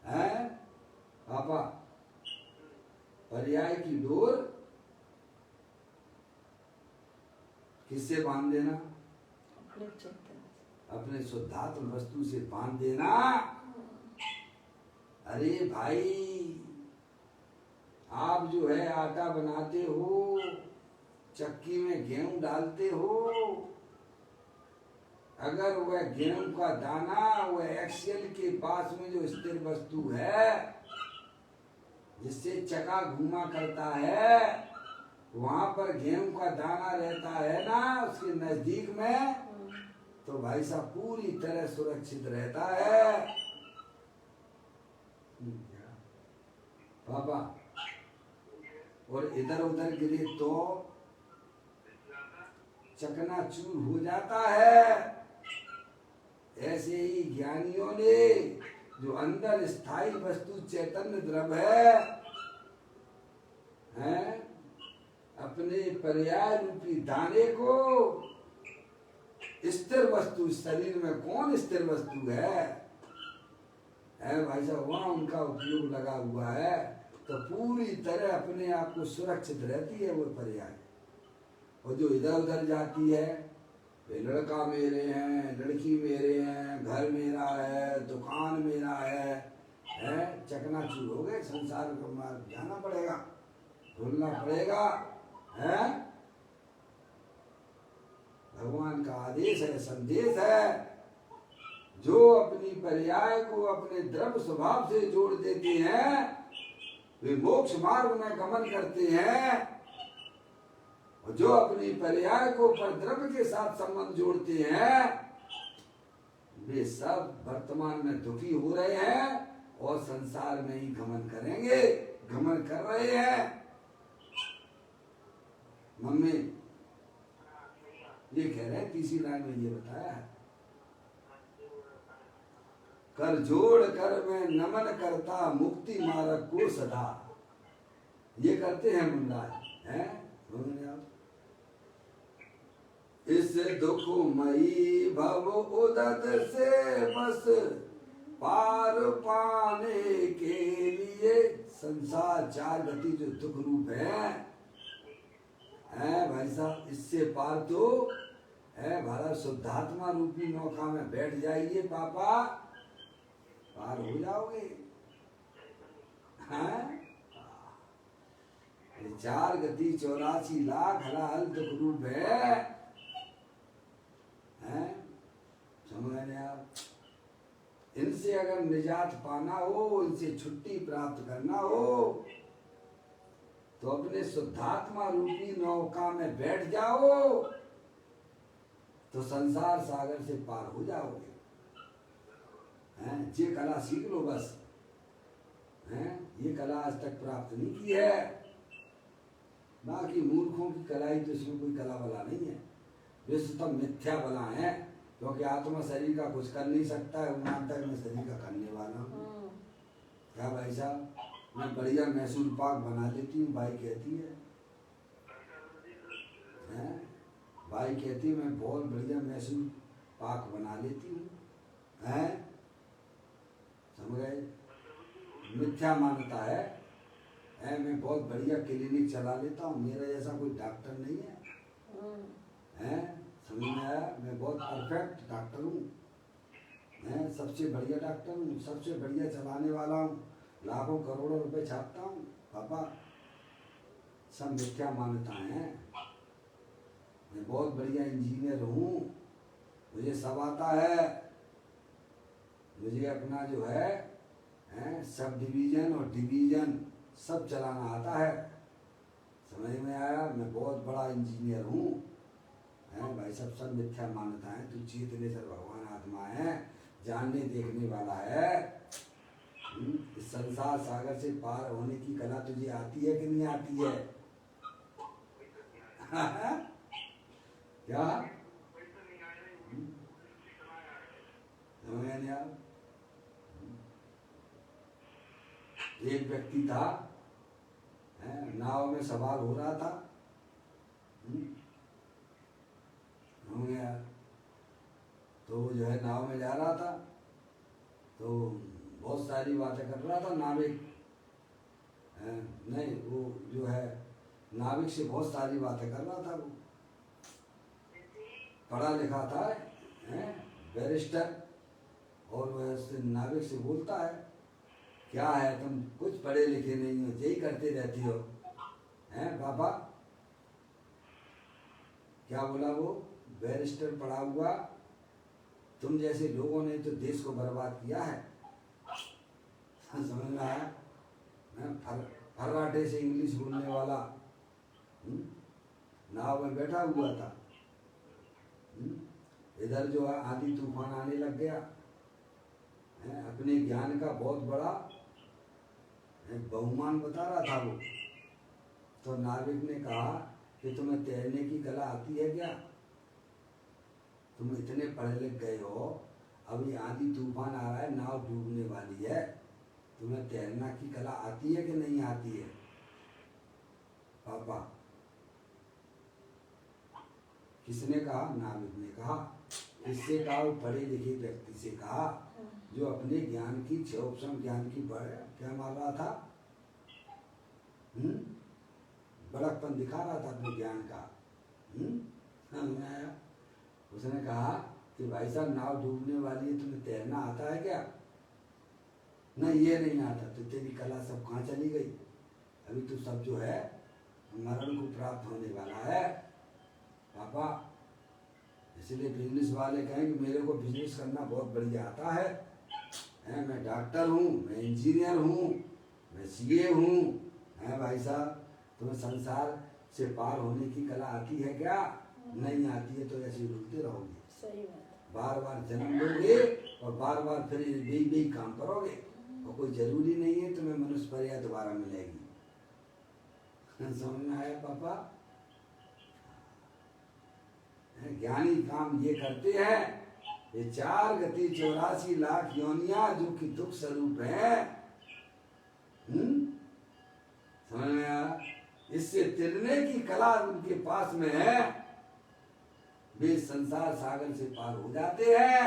है पापा। पर्याय की डोर किससे बांध देना? अपने शुद्धात्म वस्तु से बांध देना। अरे भाई आप जो है आटा बनाते हो, चक्की में गेहूं डालते हो, अगर वह गेहूं का दाना वह एक्सेल के पास में जो स्थिर वस्तु है जिससे चक्का घूमा करता है वहां पर गेहूं का दाना रहता है ना उसके नजदीक में, तो भाई साहब पूरी तरह सुरक्षित रहता है। पापा, और इधर उधर गिरे तो चकनाचूर हो जाता है। ऐसे ही ज्ञानियों ने जो अंदर स्थायी वस्तु चैतन्य द्रव्य है, अपने पर्याय रूपी दाने को स्थिर वस्तु, शरीर में कौन स्थिर वस्तु है भाई साहब, वहां उनका उपयोग लगा हुआ है, तो पूरी तरह अपने आप को सुरक्षित रहती है वो पर्याय। और जो इधर उधर जाती है, वे लड़का मेरे हैं, लड़की मेरे हैं, घर मेरा है, दुकान मेरा है, चकनाचूर हो गए। संसार को मार जाना पड़ेगा, भूलना पड़ेगा है। भगवान का आदेश है, संदेश है। जो अपनी पर्याय को अपने द्रव्य स्वभाव से जोड़ देते हैं, वे मोक्ष मार्ग में गमन करते हैं। और जो अपनी पर्याय को पर द्रव्य के साथ संबंध जोड़ते हैं, वे सब वर्तमान में दुखी हो रहे हैं और संसार में ही गमन करेंगे, गमन कर रहे हैं। मम्मी ये कह रहे हैं, तीसरी लाइन में ये बताया है, कर जोड़ कर मैं नमन करता मुक्ति मार्ग को सदा। ये करते हैं मुल्ला हैं, इस दुखमयी भव उदत से बस पार पाने के लिए। संसार चार गति जो दुख रूप है भाई साहब, इससे पार तो है भारत शुद्धात्मा रूपी नौका में बैठ जाइए पापा, पार हो जाओगे। हैं? चार गति 84 लाख हलाल दुख रूप है। समझ रहे आप? इनसे अगर निजात पाना हो, इनसे छुट्टी प्राप्त करना हो, तो अपने शुद्धात्मा रूपी नौका में बैठ जाओ, तो संसार सागर से पार हो जाओगे। ये कला सीख लो बस। ये कला आज तक प्राप्त नहीं की है। बाकी मूर्खों की कलाई तो इसमें कोई कला बला नहीं है, ये सब मिथ्या बला है। क्योंकि आत्मा शरीर का कुछ कर नहीं सकता है, वहां तक मैं शरीर का करने वाला हूँ। क्या भाई साहब, मैं बढ़िया मैसूर पाक बना लेती हूँ, भाई कहती है भाई कहती है मैं बहुत बढ़िया मैसूर पाक बना लेती हूँ। समझ गए? मिथ्या मानता है। मैं बहुत बढ़िया क्लिनिक चला लेता हूँ, मेरा जैसा कोई डॉक्टर नहीं है। समझ में आया? मैं बहुत परफेक्ट डॉक्टर हूँ, सबसे बढ़िया डॉक्टर हूँ, सबसे बढ़िया चलाने वाला हूँ, लाखों करोड़ों रुपए छापता हूँ पापा। सब मिथ्या मान्यता है। मैं बहुत बढ़िया इंजीनियर हूँ, मुझे सब आता है। मुझे अपना जो है सब डिवीजन और डिवीजन सब चलाना आता है। समझ में आया? मैं बहुत बड़ा इंजीनियर हूँ। भाई सब मिथ्या मान्यता है। तू चेतनेश्वर भगवान आत्मा है, जानने देखने वाला है। इस संसार सागर से पार होने की कला तुझे आती है कि नहीं आती है? क्या एक व्यक्ति था, नाव में सवार हो रहा था, तो जो है नाव में जा रहा था, तो बहुत सारी बातें कर रहा था नाविक। नहीं, वो जो है नाविक से बहुत सारी बातें कर रहा था। वो पढ़ा लिखा था, बैरिस्टर, और वह उससे नाविक से बोलता है, क्या है तुम कुछ पढ़े लिखे नहीं हो, यही करते रहती हो पापा। क्या बोला वो? बैरिस्टर पढ़ा हुआ, तुम जैसे लोगों ने तो देश को बर्बाद किया है। समझ में आया? फर्राटे से इंग्लिश बोलने वाला नाव में बैठा हुआ था। इधर जो है आंधी तूफान आने लग गया। अपने ज्ञान का बहुत बड़ा एक बहुमान बता रहा था वो। तो नाविक ने कहा कि तुम्हें तैरने की कला आती है क्या? तुम इतने पढ़े लिख गए हो, अभी आंधी तूफान आ रहा है, नाव डूबने वाली है, तुम्हें तैरना की कला आती है कि नहीं आती है? पापा किसने कहा? नाविक ने कहा। इससे कहा? वो पढ़े लिखे व्यक्ति से कहा, जो अपने ज्ञान की क्षोभसम ज्ञान की क्या मार रहा था, बड़कपन दिखा रहा था अपने ज्ञान का। समझ में आया? उसने कहा कि भाई साहब नाव डूबने वाली है, तुम्हें तैरना आता है क्या? नहीं, ये नहीं आता। तो तेरी कला सब कहाँ चली गई? अभी तो सब जो है मरण को प्राप्त होने वाला है पापा। इसलिए बिजनेस वाले कहें कि मेरे को बिजनेस करना बहुत बढ़िया आता है, मैं डॉक्टर हूँ, मैं इंजीनियर हूँ, मैं सीए हूँ। भाई साहब तुम्हें संसार से पार होने की कला आती है क्या? नहीं आती है तो ऐसे रुकते रहोगे। सही बात। बार बार जन्म लोगे और बार बार फिर यही काम करोगे, और कोई जरूरी नहीं है तुम्हें मनुष्य पर्याय दोबारा मिलेगी। समझ में आया पापा? ज्ञानी काम ये करते हैं, ये 4 गति 84 लाख योनिया जो कि दुख स्वरूप है। समझ में आया? इससे तिरने की कला उनके पास में है, वे संसार सागर से पार हो जाते हैं।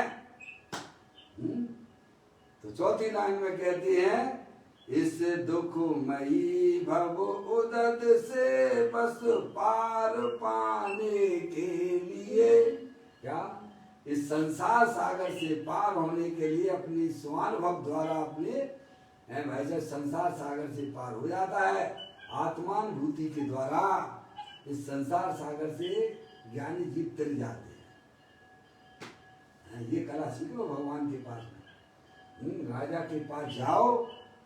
तो चौथी लाइन में कहते हैं, इस दुखमयी भव उदद से बस पार पाने के लिए, क्या इस संसार सागर से पार होने के लिए अपनी स्वानुभव द्वारा अपने भाई साहब संसार सागर से पार हो जाता है। आत्मानुभूति के द्वारा इस संसार सागर से ज्ञानी जीव तर जाते हैं। ये कला सीख लो भगवान के पास में। राजा के पास जाओ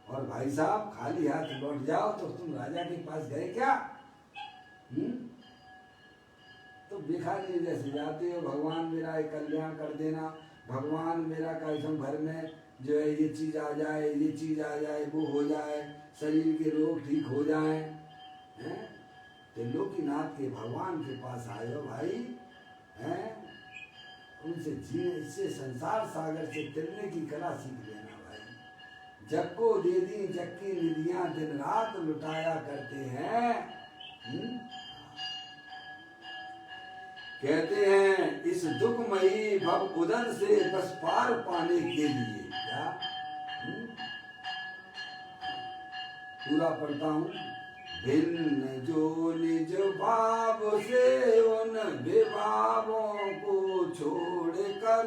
और भाई साहब खाली हाथ लौट जाओ, तो तुम राजा के पास गए क्या? तो भिखारी जैसे जाते हो, भगवान मेरा एक कल्याण कर देना, भगवान मेरा कैसम घर में जो है ये चीज आ जाए, ये चीज आ जाए, वो हो जाए, शरीर के रोग ठीक हो जाए। तो लोकीनाथ के भगवान के पास आए हो भाई, उनसे जीने, इससे संसार सागर से तिरने की कला सीख लेना भाई। जग को दे दी जग की निधियां दिन रात लुटाया करते हैं। कहते हैं इस दुखमयी भव उदर से बस पार पाने के लिए, क्या पूरा पढ़ता हूँ। भिन्न जो निज भाव से उन विभावों को छोड़कर,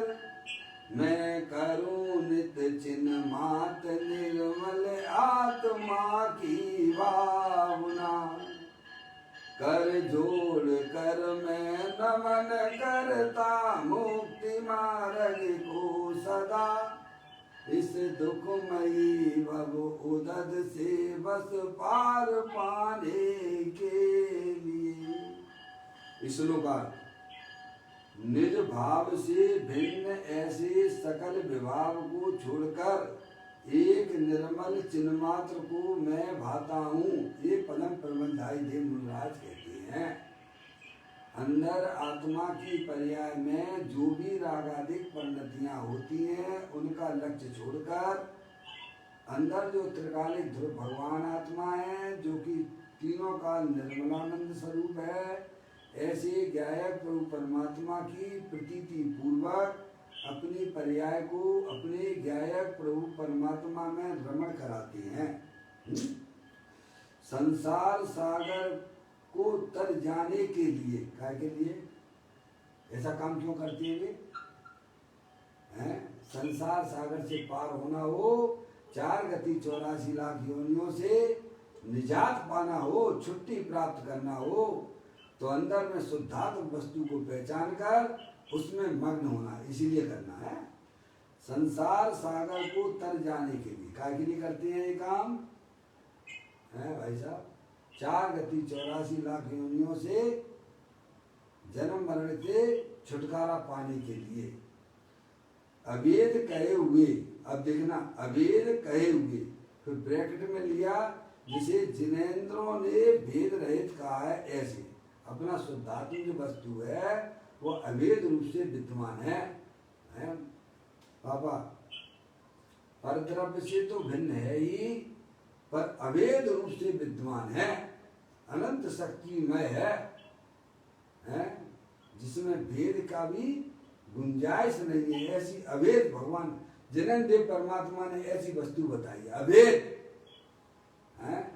मैं करूँ नित चिन्ह मात निर्मल आत्मा की भावना, कर जोड़ कर मैं नमन करता मुक्ति मार्ग को सदा, इस दुखमयी भव उदद से बस पार पाने के लिए। श्लोकार निज भाव से भिन्न ऐसे सकल विभाव को छोड़कर एक निर्मल चिन्मात्र को मैं भाता हूँ। ये पदम प्रबंधाई देव मुनिराज कहते हैं। अंदर आत्मा की पर्याय में जो भी रागादिक परिणतियां होती हैं उनका लक्ष्य छोड़कर अंदर जो त्रिकालिक ध्रुव भगवान आत्मा है, जो कि तीनों का निर्मलानंद स्वरूप है, ऐसे ज्ञायक प्रभु परमात्मा की प्रतीति पूर्वक अपनी पर्याय को अपने ज्ञायक प्रभु परमात्मा में रमण कराते हैं। संसार सागर को तर जाने के लिए, क्या के लिए ऐसा काम क्यों करते हैं? संसार सागर से पार होना हो, 4 गति 84 लाख योनियों से निजात पाना हो, छुट्टी प्राप्त करना हो, तो अंदर में शुद्धात्म वस्तु को पहचान कर उसमें मग्न होना, इसीलिए करना है। संसार सागर को तर जाने के लिए, क्या के लिए करते हैं ये काम है भाई साहब? 4 गति 84 लाख योनियों से जन्म मरण से छुटकारा पाने के लिए। अवेद कहे हुए, अब देखना, अवेद कहे हुए फिर ब्रैकेट में लिया जिसे जिनेंद्रों ने भेद रहित कहा है ऐसे अपना शुद्धात्म जो वस्तु है वो अभेद रूप से विद्यमान है पापा परद्रव्य से तो भिन्न है ही पर अभेद रूप से विद्यमान है अनंत शक्तिमय है जिसमें भेद का भी गुंजाइश नहीं है ऐसी अभेद भगवान जिनेंद्र परमात्मा ने ऐसी वस्तु बताई है अभेद है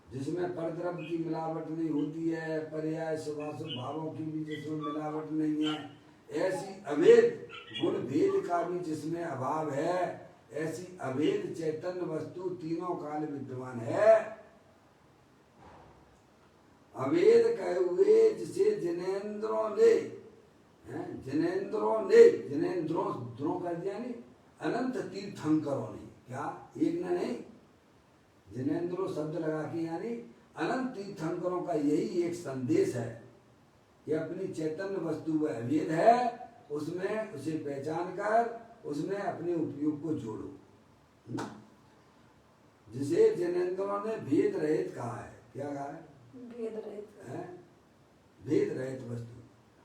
जिसमें परद्रव्य की मिलावट नहीं होती है पर्याय सुभाषुभ भावों की भी जिसमें मिलावट नहीं है ऐसी अभेद गुण भेद का भी जिसमें अभाव है ऐसी अभेद चैतन्य वस्तु तीनों काल विद्यमान है अभेद कहे हुए जिसे जिनेंद्रों ने जिनेंद्रों कर दिया नहीं अनंत तीर्थंकरों ने क्या एक ने नहीं जिनेंद्रो शब्द लगा के यानी अनंत तीर्थंकरों का यही एक संदेश है कि अपनी चैतन्य वस्तु वह अभेद है उसमें उसे पहचान कर उसमें अपने उपयोग को जोड़ो जिसे जिनेंद्रों ने भेद रहित कहा है क्या कहा है भेद रहित वस्तु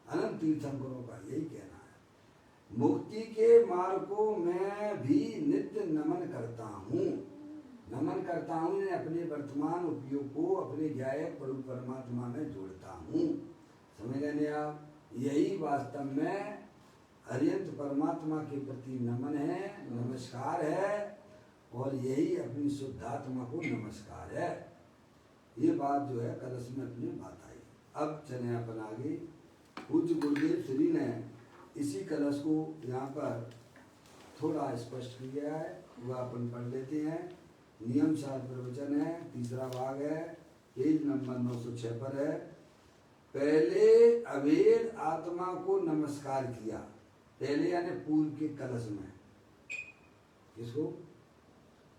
अनंत तीर्थंकरों का यही कहना है मुक्ति के मार्ग को मैं भी नित्य नमन करता हूँ अपने वर्तमान उपयोग को अपने ज्ञायक परमात्मा में जोड़ता हूँ समझ लेने आप यही वास्तव में अरियंत परमात्मा के प्रति नमन है नमस्कार है और यही अपनी शुद्धात्मा को नमस्कार है ये बात जो है कलश में अपनी बात आई अब चले अपन आगे पूज्य गुरुदेव श्री ने इसी कलश को यहाँ पर थोड़ा स्पष्ट किया है वह अपन पढ़ लेते हैं नियम सार प्रवचन है तीसरा भाग है पेज नंबर 906 पर है पहले अभेद आत्मा को नमस्कार किया पहले यानी पूर्व के कलश में किसको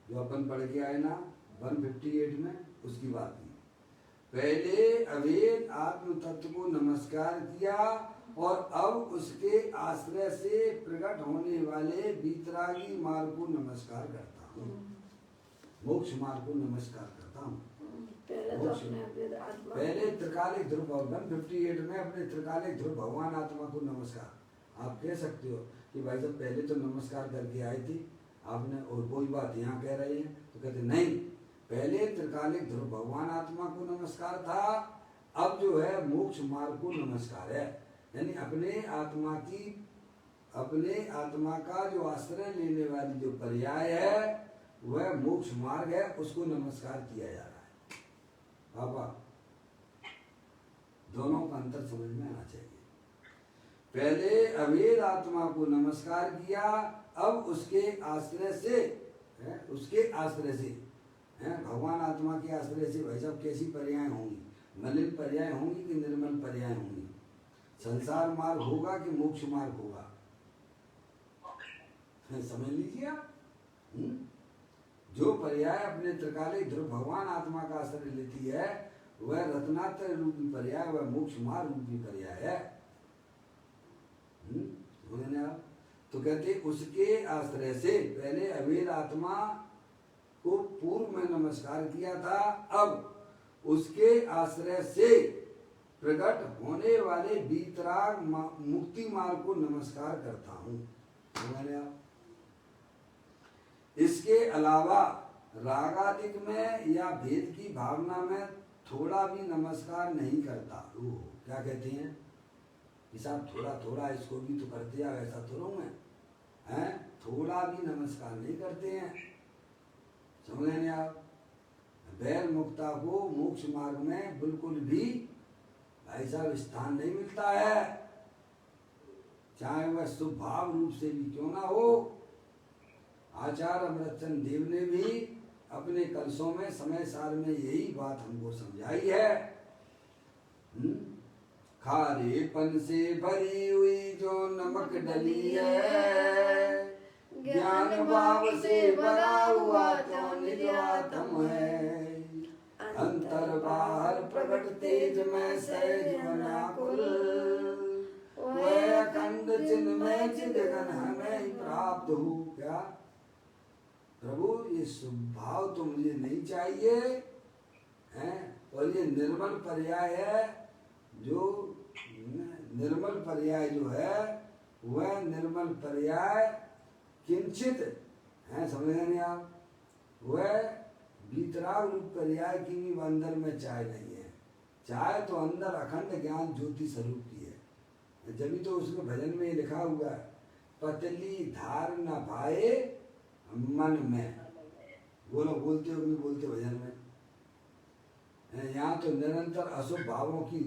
जो अपन पढ़ के आए ना 158 में उसकी बात की पहले अभेद आत्म तत्व को नमस्कार किया और अब उसके आश्रय से प्रकट होने वाले बीतरागी मार्ग को नमस्कार करता हूँ मोक्ष मार्ग को नमस्कार करता हूँ पहले त्रिकालिक ध्रुव 158 में अपने त्रिकालिक ध्रुव भगवान आत्मा को नमस्कार आप कह सकते हो कि भाई साहब पहले तो नमस्कार करके आई थी आपने और कोई बात यहाँ कह रहे हैं तो कहते नहीं पहले त्रिकालिक ध्रुव भगवान आत्मा को नमस्कार था अब जो है मोक्ष मार्ग को नमस्कार है यानी अपने आत्मा का जो आश्रय लेने वाली जो पर्याय है वह मोक्ष मार्ग है उसको नमस्कार किया जा रहा है पापा दोनों का अंतर समझ में आना चाहिए पहले अभेद आत्मा को नमस्कार किया अब उसके आश्रय से भगवान आत्मा के आश्रय से भाई साहब कैसी पर्याय होंगी मलिन पर्याय होंगी कि निर्मल पर्याय होंगी संसार मार्ग होगा कि मोक्ष मार्ग होगा समझ लीजिए आप जो पर्याय अपने त्रिकालिक ध्रुव भगवान आत्मा का आश्रय लेती है वह रत्नात्रय रूपी पर्याय वह मोक्ष मार्ग रूपी पर्याय है आप तो कहते उसके आश्रय से पहले अभेद आत्मा को पूर्व में नमस्कार किया था अब उसके आश्रय से प्रकट होने वाले बीतराग मुक्ति मार्ग को नमस्कार करता हूँ आप इसके अलावा रागादिक में या भेद की भावना में थोड़ा भी नमस्कार नहीं करता क्या कहते हैं कि साहब थोड़ा थोड़ा इसको भी तो करते हैं ऐसा थोड़ा हैं थोड़ा भी नमस्कार नहीं करते हैं समझ लें आप बैर मुक्ता को मोक्ष मार्ग में बिल्कुल भी भाई साहब स्थान नहीं मिलता है चाहे वह स्वभाव रूप से भी क्यों ना हो आचार्य अमृतचंद देव ने भी अपने कलशों में समय सार में यही बात हमको समझाई है खारेपन से भरी हुई जो नमक डली है ज्ञान भाव से भरा हुआ जो निजातम है अंतर बाहर प्रकट तेज में सहज मनाकुल वह अखंड चिन्ह में चिदघन हमें प्राप्त हो क्या प्रभु ये स्वभाव तो मुझे नहीं चाहिए हैं। और ये निर्मल पर्याय है, जो निर्मल पर्याय जो है वह निर्मल पर्याय किंचित है, समझ गए नहीं आप? वह बीतराग रूप पर्याय की भी अंदर में चाय नहीं है। चाय तो अंदर अखंड ज्ञान ज्योति स्वरूप की है। जब तो उसमें भजन में लिखा हुआ है, पतली धार न भाए मन में। वो लोग बोलते हो भी बोलते भजन में। यहाँ तो निरंतर अशुभ भावों की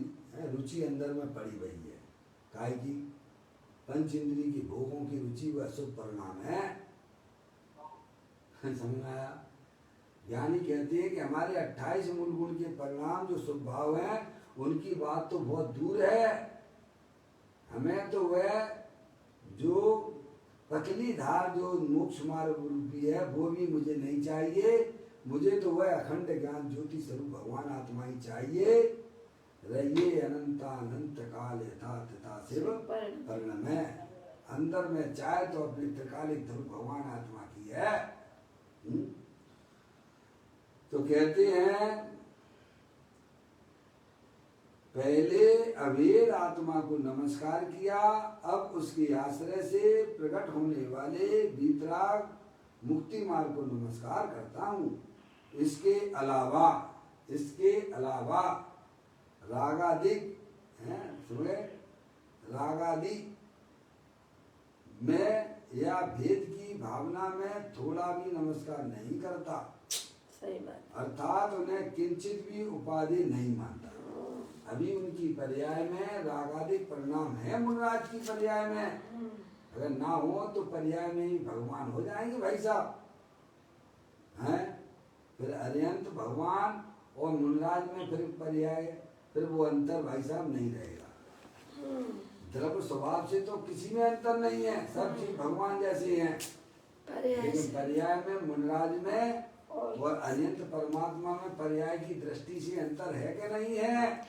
रुचि अंदर में पड़ी हुई है। काय की पंच इंद्रिय की भोगों की रुचि वह अशुभ परिणाम है। समझ आया? ज्ञानी कहते हैं कि हमारे 28 मूल गुण के परिणाम जो शुभ भाव हैं उनकी बात तो बहुत दूर है। हमें तो वह जो पतली धार जो मोक्ष मार्ग रूपी है वो भी मुझे नहीं चाहिए। मुझे तो वह अखंड ज्ञान ज्योति स्वरूप भगवान आत्मा ही चाहिए। रहिए अनंतानंत काल यथा तथा शिव परिणमय। अंदर में चाहे तो अपनी त्रिकालिक ध्रुव भगवान आत्मा की है। तो कहते हैं पहले अभेद आत्मा को नमस्कार किया, अब उसके आश्रय से प्रकट होने वाले वीतराग मुक्ति मार्ग को नमस्कार करता हूँ। इसके अलावा रागादिक है, सुने, रागादिक में या भेद की भावना में थोड़ा भी नमस्कार नहीं करता। सही बात। अर्थात उन्हें किंचित भी उपाधि नहीं मानता। अभी उनकी पर्याय में रागादिक परिणाम है। मुनराज की पर्याय में अगर ना हो तो पर्याय में ही भगवान हो जाएंगे भाई साहब हैं। फिर अरिहंत भगवान और मुनराज में फिर पर्याय, फिर वो अंतर भाई साहब नहीं रहेगा। द्रव्य स्वभाव से तो किसी में अंतर नहीं है, सब चीज भगवान जैसे हैं। लेकिन पर्याय में मुनराज में और अनंत परमात्मा में पर्याय की दृष्टि से अंतर है कि नहीं है?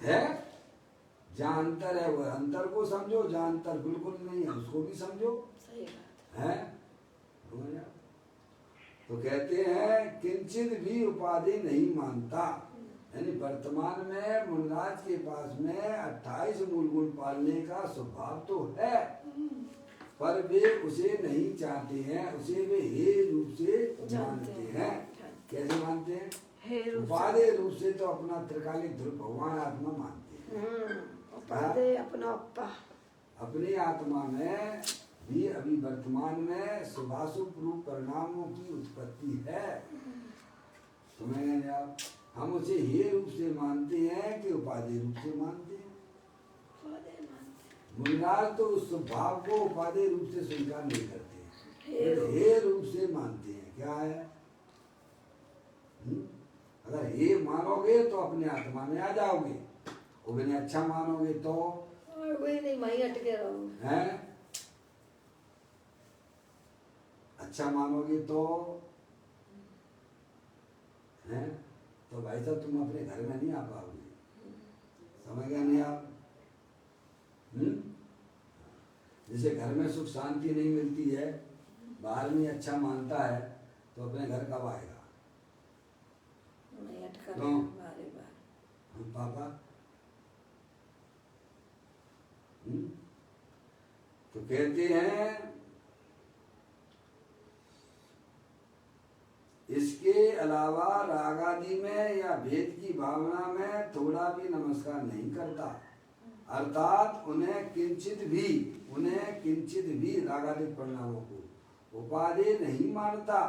है। जहाँ अंतर है वह अंतर को समझो, जहाँ अंतर बिल्कुल नहीं है उसको भी समझो। सही बात है। तो कहते हैं किंचित भी उपाधि नहीं मानता। यानी वर्तमान में मुनराज के पास में 28 मूल गुण पालने का स्वभाव तो है, पर वे उसे नहीं चाहते हैं। उसे वे हे रूप से मानते हैं। कैसे मानते हैं? उपाधि रूप से तो अपना त्रिकालिक ध्रुव भगवान आत्मा मानते हैं। उपाधि अपना अपा अपनी आत्मा में भी अभी वर्तमान में शुभाशुभ रूप परिणामों की उत्पत्ति है। समझेंगे आप? हम उसे हे रूप से मानते हैं कि उपाधि रूप से मानते हैं। मुनराज तो उस भाव को उपाधि रूप से स्वीकार नहीं करते, हे रूप से मानते हैं। क्या है? अगर हे मानोगे तो अपने आत्मा में आ जाओगे, और बिना अच्छा मानोगे तो वही नहीं, वहीं अटके रहोगे। हैं? अच्छा मानोगे तो हैं? तो भाई साहब तुम अपने घर में नहीं आ पाओगे। समझ गए नहीं आप? जैसे घर में सुख शांति नहीं मिलती है, बाहर में अच्छा मानता है, तो अपने घर कब आएगा? तो पापा तो कहते हैं इसके अलावा रागादि में या भेद की भावना में थोड़ा भी नमस्कार नहीं करता। अर्थात उन्हें किंचित भी रागादिक परिणामों को उपाधि नहीं मानता।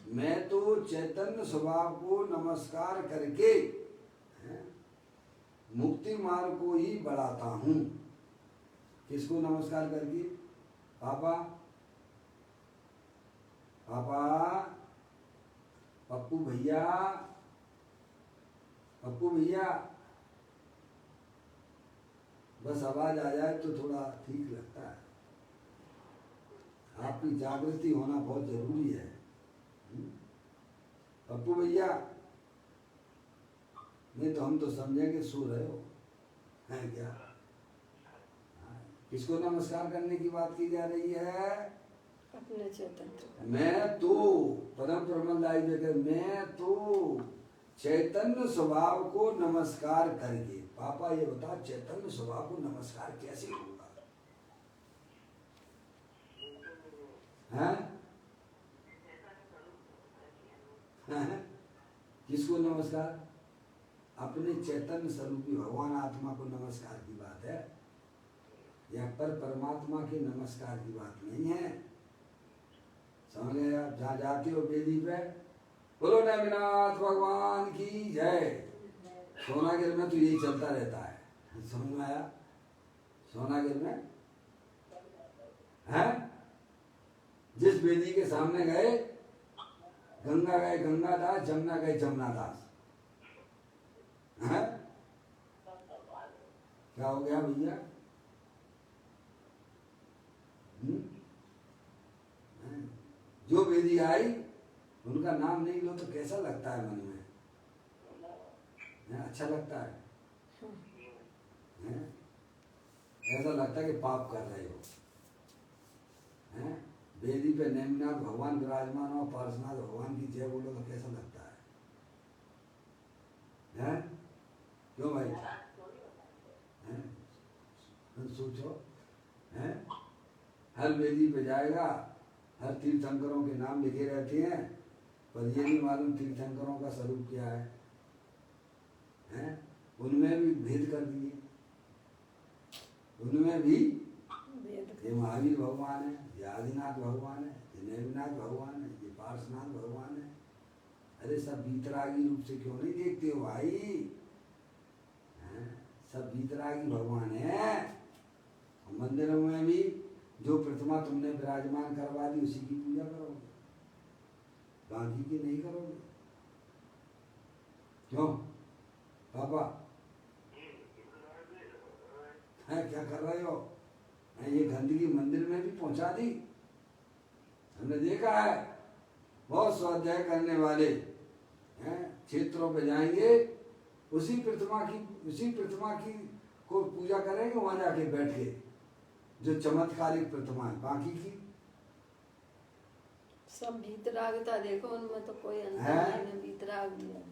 मैं तो चैतन्य स्वभाव को नमस्कार करके मुक्ति मार्ग को ही बढ़ाता हूँ। किसको नमस्कार करके? पापा पप्पू भैया बस आवाज आ जाए तो थोड़ा ठीक लगता है। आपकी जागृति होना बहुत जरूरी है। पप्पू भैया, नहीं तो हम तो समझेंगे सो रहे हो, है क्या? किसको नमस्कार करने की बात की जा रही है? अपने चैतन्य मैं तो परम प्रबंधाई जगह मैं तो चैतन्य स्वभाव को नमस्कार करके। पापा ये बता चैतन्य स्वभाव को नमस्कार कैसे होगा? हैं? हैं? किसको नमस्कार? अपने चैतन्य स्वरूपी भगवान आत्मा को नमस्कार की बात है, या पर परमात्मा के नमस्कार की बात नहीं है। समझ गए आप? जहाँ जाते हो वेदी पे बोलो नेमिनाथ भगवान की जय। सोनागिर में तो यही चलता रहता है, समझ में आया? सोनागिर में है, जिस वेदी के सामने गए गंगा गए गंगादास, जमुना गए जमुनादास। है क्या हो गया भैया? जो वेदी आई उनका नाम नहीं लो तो कैसा लगता है मन में? अच्छा लगता है? ऐसा लगता है कि पाप कर रहे हो। वेदी पे नेमिनाथ भगवान विराजमान हो, पार्श्वनाथ भगवान की जय बोलो तो कैसा लगता है? क्यों भाई? सोचो, हर वेदी पे जाएगा, हर तीर्थंकरों के नाम लिखे रहते हैं, पर ये नहीं मालूम तीर्थंकरों का स्वरूप क्या है? उनमें भी भेद कर दिए। उनमें भी ये महावीर भगवान है, ये आदिनाथ भगवान है, ये नेमिनाथ भगवान है, ये पार्श्वनाथ भगवान है। अरे सब बीतरागी रूप से क्यों नहीं देखते हो भाई? सब बीतरागी भगवान है। मंदिरों में भी जो प्रतिमा तुमने विराजमान करवा दी उसी की पूजा करोगे, बाकी की नहीं करोगे। क्यों पापा? है क्या कर रहे हो? ये गंदगी मंदिर में भी पहुंचा दी। हमने देखा है बहुत स्वाध्याय करने वाले क्षेत्रों पे जाएंगे, उसी प्रतिमा की को पूजा करेंगे वहां जाके बैठ के, जो चमत्कारिक प्रतिमा है। बाकी की सब भीतरागता देखो, उनमें तो कोई अंतर नहीं, भीतराग भी है।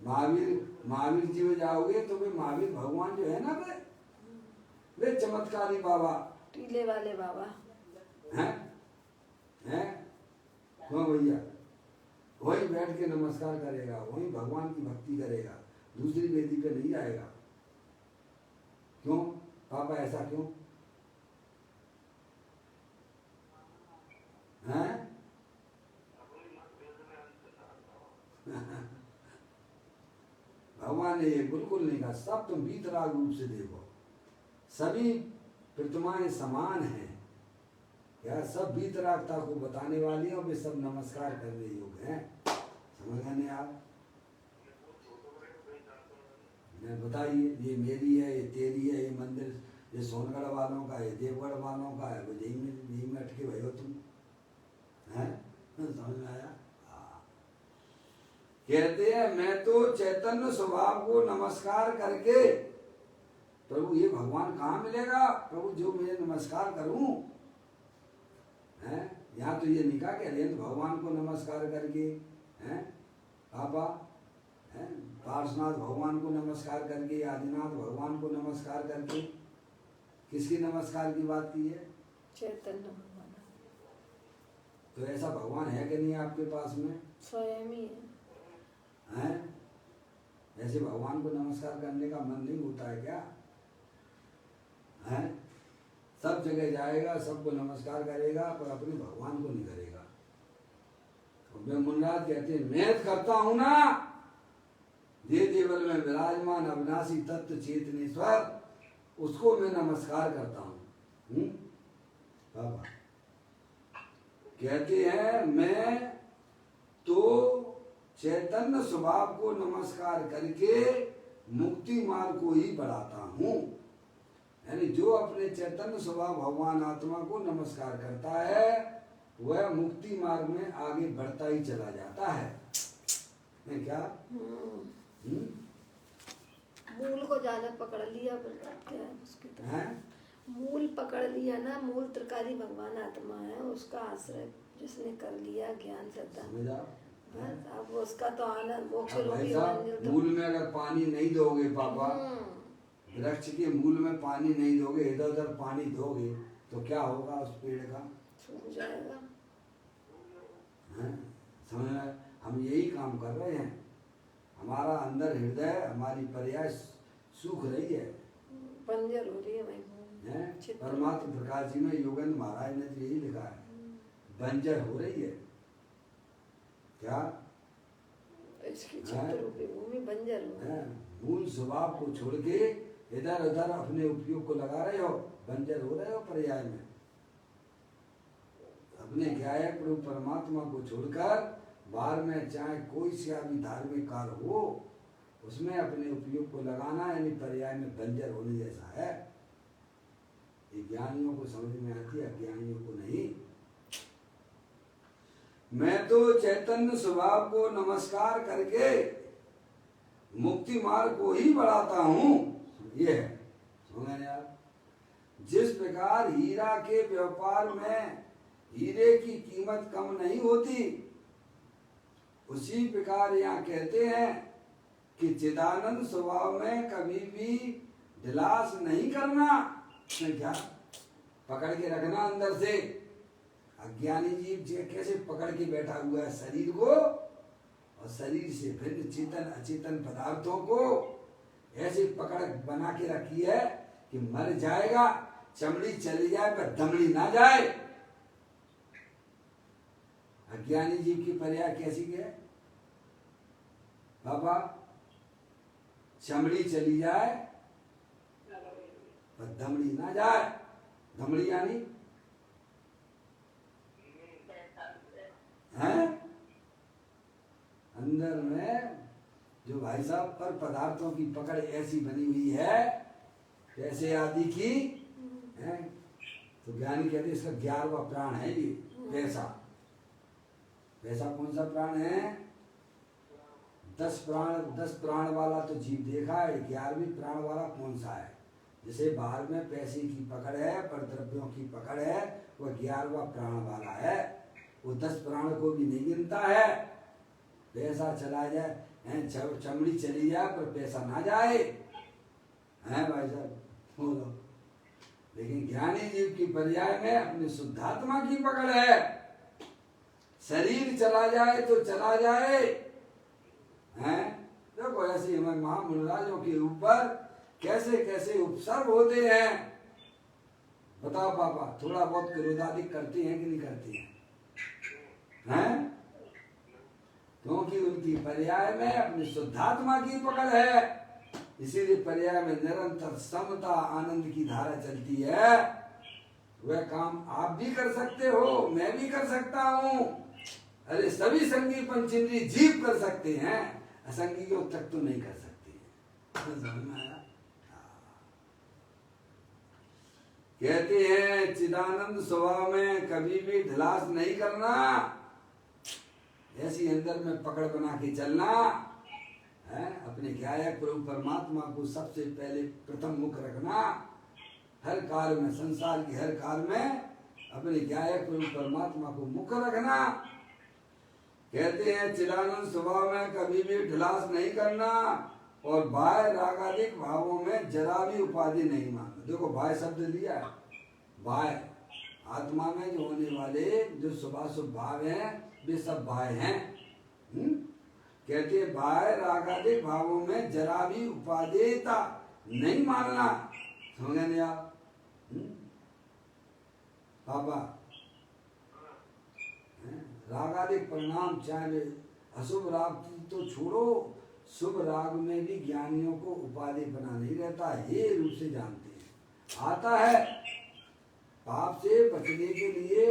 महावीर जी में जाओगे तो वे महावीर भगवान जो है ना, वे चमत्कारी बाबा, टीले वाले बाबा हैं? क्यों भैया? वही बैठ के नमस्कार करेगा, वही भगवान की भक्ति करेगा, दूसरी वेदी पे नहीं जाएगा। क्यों पापा? ऐसा क्यों? हैं? भगवान ने ये बिल्कुल नहीं कहा, सब तुम बीतराग रूप से देखो, सभी प्रतिमाएं समान हैं। क्या सब बीतरागता को बताने वाली हैं और वे सब नमस्कार करने योग्य हैं। समझ गए आप? बताइए, ये मेरी है, ये तेरी है, ये मंदिर ये सोनगढ़ वालों का है, देवगढ़ वालों का है, वो यही में अटके भाई हो तुम। हैं? समझ में आया? कहते हैं मैं तो चैतन्य स्वभाव को नमस्कार करके, प्रभु ये भगवान कहाँ मिलेगा? प्रभु जो मैं नमस्कार करूं, यहाँ तो ये नहीं कहा कि अरिहंत भगवान को नमस्कार करके, पापा पार्श्वनाथ भगवान को नमस्कार करके, आदिनाथ भगवान को नमस्कार करके। किसकी नमस्कार की बात की है? चैतन्य भगवान। तो ऐसा भगवान है कि नहीं आपके पास में? स्वयं ही है। ऐसे भगवान को नमस्कार करने का मन नहीं होता है क्या? है? सब जगह जाएगा, सबको नमस्कार करेगा, पर अपने भगवान को नहीं करेगा। तो मुनराज कहते हैं मैं करता हूं ना, दे देवल में विराजमान अविनाशी तत्व चेतनेश्वर, उसको मैं नमस्कार करता हूं। बाबा कहते हैं मैं तो चैतन्य स्वभाव को नमस्कार करके मुक्ति मार्ग को ही बढ़ाता हूं। यानी जो अपने चैतन्य स्वभाव भगवान आत्मा को नमस्कार करता है वह मुक्ति मार्ग में आगे बढ़ता ही चला जाता है। क्या? मूल को ज्यादा पकड़ लिया, क्या है उसकी तरह? मूल पकड़ लिया ना, मूल त्रिकाली भगवान आत्मा है, उसका आश्रय जिसने कर लिया ज्ञान श्रद्धा, समझा? बस अब उसका तो आनंद मोक्ष अब भाई रूपी साहब, मंदिर तो मूल में अगर पानी नहीं दोगे पापा, वृक्ष के मूल में पानी नहीं दोगे, इधर उधर पानी दोगे तो क्या होगा उस पेड़ का? सूख जाएगा। हैं? समझ में? हम यही काम कर रहे हैं। हमारा अंदर हृदय, हमारी पर्याय सूख रही है, बंजर हो रही है भाई। हैं? परमात्मा प्रकाश जी में योगेंद्र महाराज ने तो यही लिखा है, बंजर हो रही है। क्या? इसकी चित्त रूपी भूमि बंजर हो रही है। मूल स्वभाव को छोड़ के इधर उधर अपने उपयोग को लगा रहे हो, बंजर हो रहे हो पर्याय में। अपने गायक प्रभु परमात्मा को छोड़कर बाहर में चाहे कोई सा भी धार्मिक कार्य हो, उसमें अपने उपयोग को लगाना यानी पर्याय में बंजर होने जैसा है। ये ज्ञानियों को समझ में आती है, अज्ञानियों को नहीं। मैं तो चैतन्य स्वभाव को नमस्कार करके मुक्ति मार्ग को ही बढ़ाता हूँ। ये है, समझ आप? जिस प्रकार हीरा के व्यापार में हीरे की कीमत कम नहीं होती, उसी प्रकार यहाँ कहते हैं कि चिदानंद स्वभाव में कभी भी ढिलास नहीं करना। क्या? पकड़ के रखना अंदर से। अज्ञानी जीव कैसे पकड़ के बैठा हुआ है शरीर को, और शरीर से फिर चेतन अचेतन पदार्थों को ऐसे पकड़ बना के रखी है कि मर जाएगा, चमड़ी चली जाए पर दमड़ी ना जाए। अज्ञानी जीव की पर्याय कैसी है बाबा? चमड़ी चली जाए पर दमड़ी ना जाए। दमड़ी यानी हैं? अंदर में जो भाई साहब पर पदार्थों की पकड़ ऐसी बनी हुई है पैसे आदि की है, तो ज्ञानी कहते इसका 11वां प्राण है ये पैसा। पैसा कौन सा प्राण है? 10 प्राण वाला तो जीव देखा है, 11वीं प्राण वाला कौन सा है? जैसे बाहर में पैसे की पकड़ है, पर द्रव्यों की पकड़ है, वह 11वां प्राण वाला है। वो 10 प्राण को भी नहीं गिनता है। पैसा चला जाए, चमड़ी चली जाए पर पैसा ना जाए, है भाई साहब बोलो। लेकिन ज्ञानी जीव की पर्याय में अपनी शुद्धात्मा की पकड़ है। शरीर चला जाए तो चला जाए, हैं? देखो ऐसे हमारे महामुनिराजों के ऊपर कैसे कैसे उपसर्ग होते हैं। बताओ पापा, थोड़ा बहुत क्रोधाधिक करती हैं कि नहीं करती हैं? हैं? क्योंकि उनकी पर्याय में अपनी शुद्धात्मा की पकड़ है, इसीलिए पर्याय में निरंतर समता आनंद की धारा चलती है। वह काम आप भी कर सकते हो, मैं भी कर सकता हूँ। अरे सभी संगी पंचेंद्रिय जीव कर सकते हैं, असंगियों तक तो नहीं कर सकते। कहते हैं चिदानंद स्वभाव में कभी भी ढिलास नहीं करना, ऐसी अंदर में पकड़ बना के चलना है। अपने गायक प्रभु परमात्मा को सबसे पहले प्रथम मुख रखना। हर कार्य में, संसार के हर कार्य में अपने गायक प्रभु परमात्मा को मुख रखना। कहते हैं चिदानंद स्वभाव में कभी भी ढिलास नहीं करना और बाह्य रागादिक भावों में जरा भी उपाधि नहीं मानना। देखो बाह्य शब्द लिया है, बाह्य आत्मा में जो होने वाले जो शुभाशुभ भाव हैं वे सब बाह्य हैं। कहते हैं बाह्य रागादिक भावों में जरा भी उपादेयता नहीं मानना। समझ गए आप पापा? रागादिक परिणाम चाहे अशुभ राग तो छोड़ो, शुभ राग में भी ज्ञानियों को उपाधि बना नहीं रहता, हे रूप से जानते हैं। आता है पाप से बचने के लिए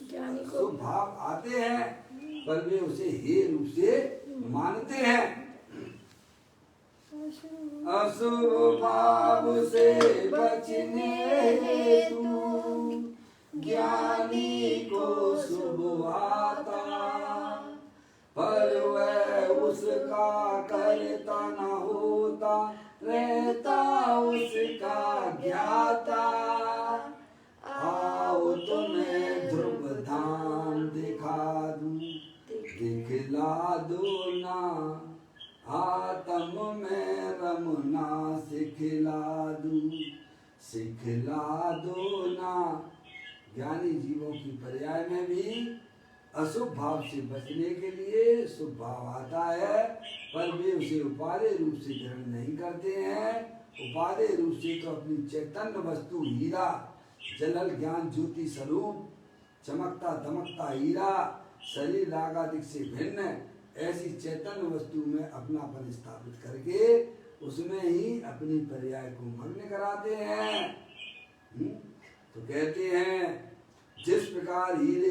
ज्ञानी को शुभ भाव आते हैं, पर वे उसे हे रूप से मानते हैं। अशुभ भाव से बचने हेतु ज्ञानी को शुभ आता, पर वह उसका करता न होता, रहता उसका ज्ञाता। आओ तुम्हें ध्रुव धाम दिखा ना सिखला दो ना। ज्ञानी जीवों की पर्याय में भी अशुभ भाव से बचने के लिए शुभ भाव आता है, पर वे उसे उपादेय रूप से ग्रहण नहीं करते हैं। उपादेय रूप से तो अपनी चैतन्य वस्तु हीरा, जलल ज्ञान ज्योति स्वरूप, चमकता दमकता हीरा, शरीर रागादिक से भिन्न ऐसी चैतन्य वस्तु में अपनापन स्थापित करके उसमें ही अपनी पर्याय को मग्न कराते हैं। तो कहते हैं जिस प्रकार हीरे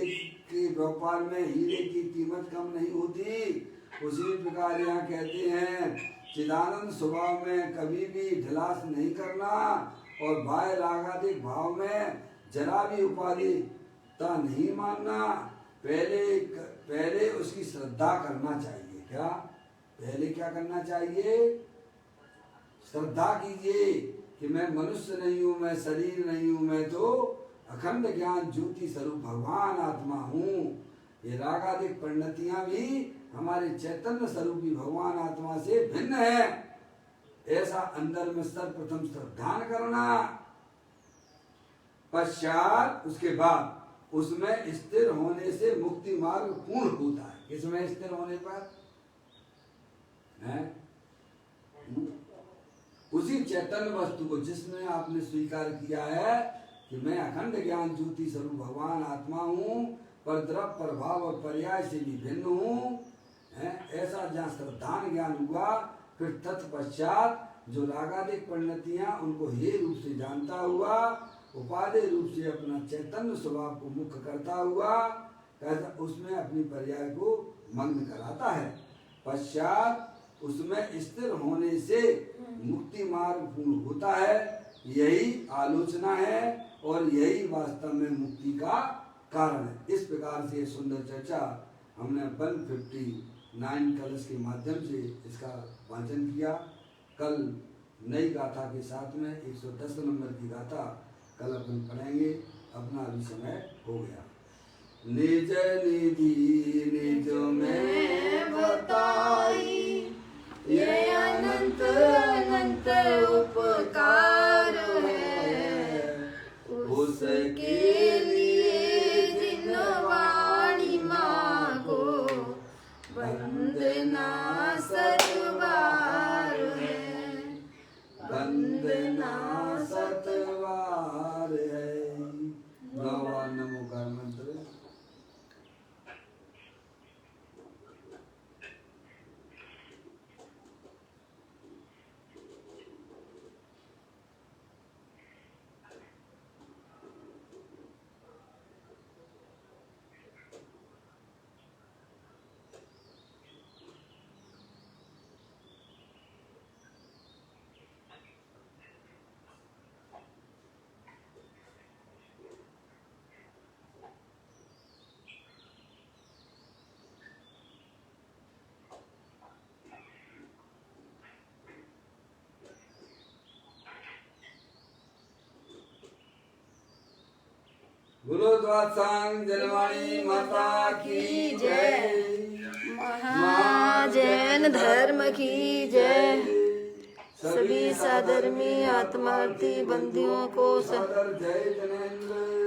के व्यापार में हीरे की कीमत कम नहीं होती, उसी प्रकार यहाँ कहते हैं चिदानंद स्वभाव में कभी भी ढिलास नहीं करना और बाह्य रागादिक भाव में जरा भी उपाधिता नहीं मानना। पहले उसकी श्रद्धा करना चाहिए। क्या पहले क्या करना चाहिए? श्रद्धा कीजिए कि मैं मनुष्य नहीं हूँ, मैं शरीर नहीं हूँ, मैं तो अखंड ज्ञान ज्योति स्वरूप भगवान आत्मा हूँ। ये रागादिक परिणतियां भी हमारे चैतन्य स्वरूपी भगवान आत्मा से भिन्न है, ऐसा अंदर में सर्वप्रथम श्रद्धान करना। पश्चात उसके बाद उसमें स्थिर होने से मुक्ति मार्ग पूर्ण होता है। किसमें स्थिर होने पर है? उसी चैतन्य वस्तु को जिसमें आपने स्वीकार किया है कि मैं अखंड ज्ञान ज्योति स्वरूप भगवान आत्मा हूँ, पर द्रव्य प्रभाव और पर्याय से भी भिन्न हूँ, ऐसा जहाँ श्रद्धान ज्ञान हुआ, फिर तत्पश्चात जो रागादिक परिणतियां उनको हे रूप से जानता हुआ, उपादेय रूप से अपना चैतन्य स्वभाव को मुक्त करता हुआ, कैसा उसमें अपनी पर्याय को मग्न कराता है। पश्चात उसमें स्थिर होने से मुक्ति मार्ग पूर्ण होता है। यही आलोचना है और यही वास्तव में मुक्ति का कारण है। इस प्रकार से सुंदर चर्चा हमने 159 कलश के माध्यम से इसका वाचन किया। कल नई गाथा के साथ में 110 नंबर की गाथा कल अपन पढ़ेंगे। अपना अभी समय हो गया। निज निधि निज में बताई, ये अनंत अनंत उपकार है, उसके लिए जिन वाणी मांगो वंदना सतवार है, वंदना सतवार है। भगवान नमोकार मंत्र। बोलो द्वादशांग जनवाणी माता की जय, महाजैन धर्म की जय। सभी साधर्मी आत्मार्थी बंदियों को सादर जय जनेन्द्र।